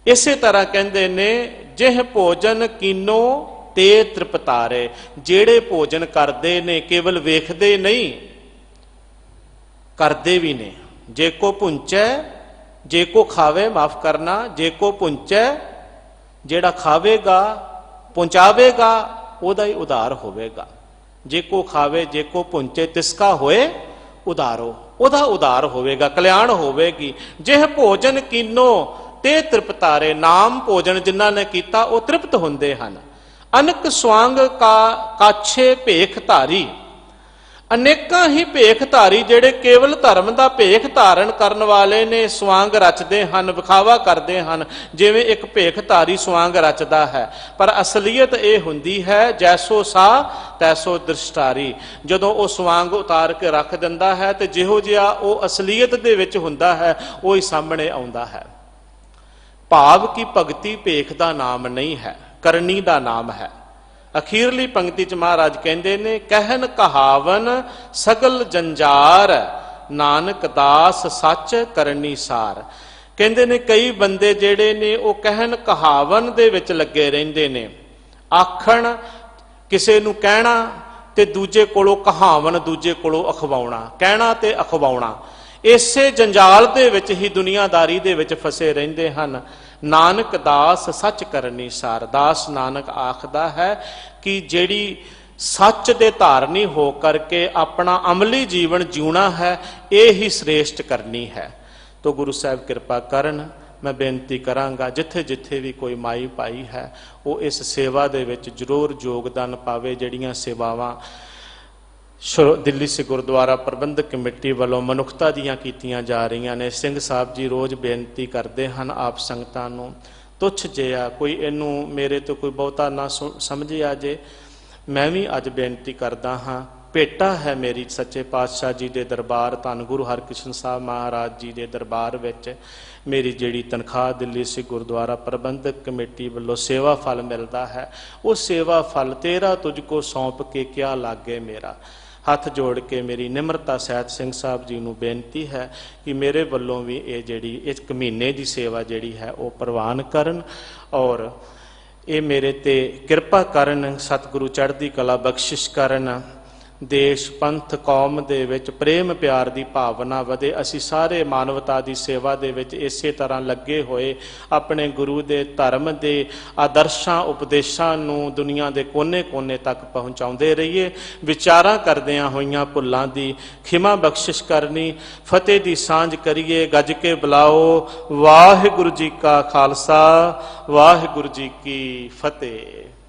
ਇਸੇ ਤਰ੍ਹਾਂ ਕਹਿੰਦੇ ਨੇ ਜਿਹ ਭੋਜਨ ਕੀਨੋ ਤੇ ਤ੍ਰਿਪਤਾਰੇ। ਜਿਹੜੇ ਭੋਜਨ ਕਰਦੇ ਨੇ ਕੇਵਲ ਵੇਖਦੇ ਨਹੀਂ, ਕਰਦੇ ਵੀ ਨੇ। ਜੇ ਕੋ ਪੁੰਚੈ, ਜੇ ਕੋ ਖਾਵੇ, ਮਾਫ ਕਰਨਾ, ਜੇ ਕੋ ਪੁੰਚੈ, ਜਿਹੜਾ ਖਾਵੇਗਾ ਪਹੁੰਚਾਵੇਗਾ ਉਹਦਾ ਹੀ ਉਧਾਰ ਹੋਵੇਗਾ। ਜੇ ਕੋ ਖਾਵੇ, ਜੇ ਕੋ ਪੁੰਚੇ, ਤਿਸਕਾ ਹੋਏ ਉਧਾਰੋ, ਉਹਦਾ ਉਧਾਰ ਹੋਵੇਗਾ, ਕਲਿਆਣ ਹੋਵੇਗੀ। ਜਿਹ ਭੋਜਨ ਕੀਨੋ ਤੇ ਤ੍ਰਿਪਤਾਰੇ, ਨਾਮ ਭੋਜਨ ਜਿਨ੍ਹਾਂ ਨੇ ਕੀਤਾ ਉਹ ਤ੍ਰਿਪਤ ਹੁੰਦੇ ਹਨ। ਅਨਕ ਸਵਾਂਗ ਕਾਛੇ ਭੇਖ ਧਾਰੀ, ਅਨੇਕਾਂ ਹੀ ਭੇਖ ਧਾਰੀ ਜਿਹੜੇ ਕੇਵਲ ਧਰਮ ਦਾ ਭੇਖ ਧਾਰਨ ਕਰਨ ਵਾਲੇ ਨੇ, ਸਵਾਂਗ ਰਚਦੇ ਹਨ, ਵਿਖਾਵਾ ਕਰਦੇ ਹਨ। ਜਿਵੇਂ ਇੱਕ ਭੇਖ ਧਾਰੀ ਸਵਾਂਗ ਰਚਦਾ ਹੈ, ਪਰ ਅਸਲੀਅਤ ਇਹ ਹੁੰਦੀ ਹੈ ਜੈਸੋ ਸਾ ਤੈਸੋ ਦ੍ਰਿਸ਼ਟਾਰੀ। ਜਦੋਂ ਉਹ ਸਵਾਂਗ ਉਤਾਰ ਕੇ ਰੱਖ ਦਿੰਦਾ ਹੈ ਤੇ ਜਿਹੋ ਜਿਹਾ ਉਹ ਅਸਲੀਅਤ ਦੇ ਵਿੱਚ ਹੁੰਦਾ ਹੈ ਉਹ ਹੀ ਸਾਹਮਣੇ ਆਉਂਦਾ ਹੈ। ਭਾਵ ਕਿ ਭਗਤੀ ਭੇਖ ਦਾ ਨਾਮ ਨਹੀਂ ਹੈ, ਕਰਨੀ ਦਾ ਨਾਮ ਹੈ। ਅਖੀਰਲੀ ਪੰਕਤੀ 'ਚ ਮਹਾਰਾਜ ਕਹਿੰਦੇ ਨੇ, ਕਹਿਨ ਕਹਾਵਨ ਸਗਲ ਜੰਜਾਰ, ਨਾਨਕ ਦਾਸ ਸੱਚ ਕਰਨੀ ਸਾਰ। ਕਹਿੰਦੇ ਨੇ ਕਈ ਬੰਦੇ ਜਿਹੜੇ ਨੇ ਉਹ ਕਹਿਨ ਕਹਾਵਨ ਦੇ ਵਿੱਚ ਲੱਗੇ ਰਹਿੰਦੇ ਨੇ, ਆਖਣ, ਕਿਸੇ ਨੂੰ ਕਹਿਣਾ ਤੇ ਦੂਜੇ ਕੋਲੋਂ ਕਹਾਵਨ, ਦੂਜੇ ਕੋਲੋਂ ਅਖਵਾਉਣਾ, ਕਹਿਣਾ ਤੇ ਅਖਵਾਉਣਾ। ਇਸੇ ਜੰਜਾਲ ਦੇ ਵਿੱਚ ਹੀ ਦੁਨੀਆਦਾਰੀ ਦੇ ਵਿੱਚ ਫਸੇ ਰਹਿੰਦੇ ਹਨ। ਨਾਨਕ ਦਾਸ ਸੱਚ ਕਰਨੀ ਸਾਰ, ਦਾਸ ਨਾਨਕ ਆਖਦਾ ਹੈ ਕਿ ਜਿਹੜੀ ਸੱਚ ਦੇ ਧਾਰਨੀ ਹੋ ਕਰਕੇ ਆਪਣਾ ਅਮਲੀ ਜੀਵਨ ਜਿਉਣਾ ਹੈ, ਇਹ ਹੀ ਸ੍ਰੇਸ਼ਟ ਕਰਨੀ ਹੈ। ਤੋ ਗੁਰੂ ਸਾਹਿਬ ਕਿਰਪਾ ਕਰਨ। ਮੈਂ ਬੇਨਤੀ ਕਰਾਂਗਾ ਜਿੱਥੇ ਜਿੱਥੇ ਵੀ ਕੋਈ ਮਾਈ ਭਾਈ ਹੈ ਉਹ ਇਸ ਸੇਵਾ ਦੇ ਵਿੱਚ ਜ਼ਰੂਰ ਯੋਗਦਾਨ ਪਾਵੇ। ਜਿਹੜੀਆਂ ਸੇਵਾਵਾਂ ਦਿੱਲੀ ਸਿੱਖ ਗੁਰਦੁਆਰਾ ਪ੍ਰਬੰਧਕ ਕਮੇਟੀ ਵੱਲੋਂ ਮਨੁੱਖਤਾ ਦੀਆਂ ਕੀਤੀਆਂ ਜਾ ਰਹੀਆਂ ਨੇ, ਸਿੰਘ ਸਾਹਿਬ ਜੀ ਰੋਜ਼ ਬੇਨਤੀ ਕਰਦੇ ਹਨ ਆਪ ਸੰਗਤਾਂ ਨੂੰ, ਤੁੱਛ ਜਿਹਾ ਕੋਈ ਇਹਨੂੰ ਮੇਰੇ ਤੋਂ ਕੋਈ ਬਹੁਤਾ ਨਾ ਸਮਝਿਆ ਜੇ। ਮੈਂ ਵੀ ਅੱਜ ਬੇਨਤੀ ਕਰਦਾ ਹਾਂ, ਭੇਟਾ ਹੈ ਮੇਰੀ ਸੱਚੇ ਪਾਤਸ਼ਾਹ ਜੀ ਦੇ ਦਰਬਾਰ, ਧੰਨ ਗੁਰੂ ਹਰਕ੍ਰਿਸ਼ਨ ਸਾਹਿਬ ਮਹਾਰਾਜ ਜੀ ਦੇ ਦਰਬਾਰ ਵਿੱਚ ਮੇਰੀ ਜਿਹੜੀ ਤਨਖਾਹ ਦਿੱਲੀ ਸਿੱਖ ਗੁਰਦੁਆਰਾ ਪ੍ਰਬੰਧਕ ਕਮੇਟੀ ਵੱਲੋਂ ਸੇਵਾ ਫਲ ਮਿਲਦਾ ਹੈ, ਉਹ ਸੇਵਾ ਫਲ ਤੇਰਾ ਤੁਝ ਕੋ ਸੌਂਪ ਕੇ ਕਿਆ ਲਾਗੇ ਮੇਰਾ। ਹੱਥ ਜੋੜ ਕੇ ਮੇਰੀ ਨਿਮਰਤਾ ਸਹਿਤ ਸਿੰਘ ਸਾਹਿਬ ਜੀ ਨੂੰ ਬੇਨਤੀ ਹੈ ਕਿ ਮੇਰੇ ਵੱਲੋਂ ਵੀ ਇਹ ਜਿਹੜੀ ਇੱਕ ਮਹੀਨੇ ਦੀ ਸੇਵਾ ਜਿਹੜੀ ਹੈ ਉਹ ਪ੍ਰਵਾਨ ਕਰਨ ਔਰ ਇਹ ਮੇਰੇ ਤੇ ਕਿਰਪਾ ਕਰਨ। ਸਤਿਗੁਰੂ ਚੜ੍ਹਦੀ ਕਲਾ ਬਖਸ਼ਿਸ਼ ਕਰਨ। ਦੇਸ਼ ਪੰਥ ਕੌਮ ਦੇ ਵਿੱਚ ਪ੍ਰੇਮ ਪਿਆਰ ਦੀ ਭਾਵਨਾ ਵਧੇ। ਅਸੀਂ ਸਾਰੇ ਮਾਨਵਤਾ ਦੀ ਸੇਵਾ ਦੇ ਵਿੱਚ ਇਸੇ ਤਰ੍ਹਾਂ ਲੱਗੇ ਹੋਏ ਆਪਣੇ ਗੁਰੂ ਦੇ ਧਰਮ ਦੇ ਆਦਰਸ਼ਾਂ ਉਪਦੇਸ਼ਾਂ ਨੂੰ ਦੁਨੀਆ ਦੇ ਕੋਨੇ-ਕੋਨੇ ਤੱਕ ਪਹੁੰਚਾਉਂਦੇ ਰਹੀਏ। ਵਿਚਾਰਾਂ ਕਰਦਿਆਂ ਹੋਈਆਂ ਭੁੱਲਾਂ ਦੀ ਖਿਮਾ ਬਖਸ਼ਿਸ਼ ਕਰਨੀ। ਫਤਿਹ ਦੀ ਸਾਂਝ ਕਰੀਏ, ਗੱਜ ਕੇ ਬੁਲਾਓ। ਵਾਹਿਗੁਰੂ ਜੀ ਕਾ ਖਾਲਸਾ, ਵਾਹਿਗੁਰੂ ਜੀ ਕੀ ਫਤਿਹ।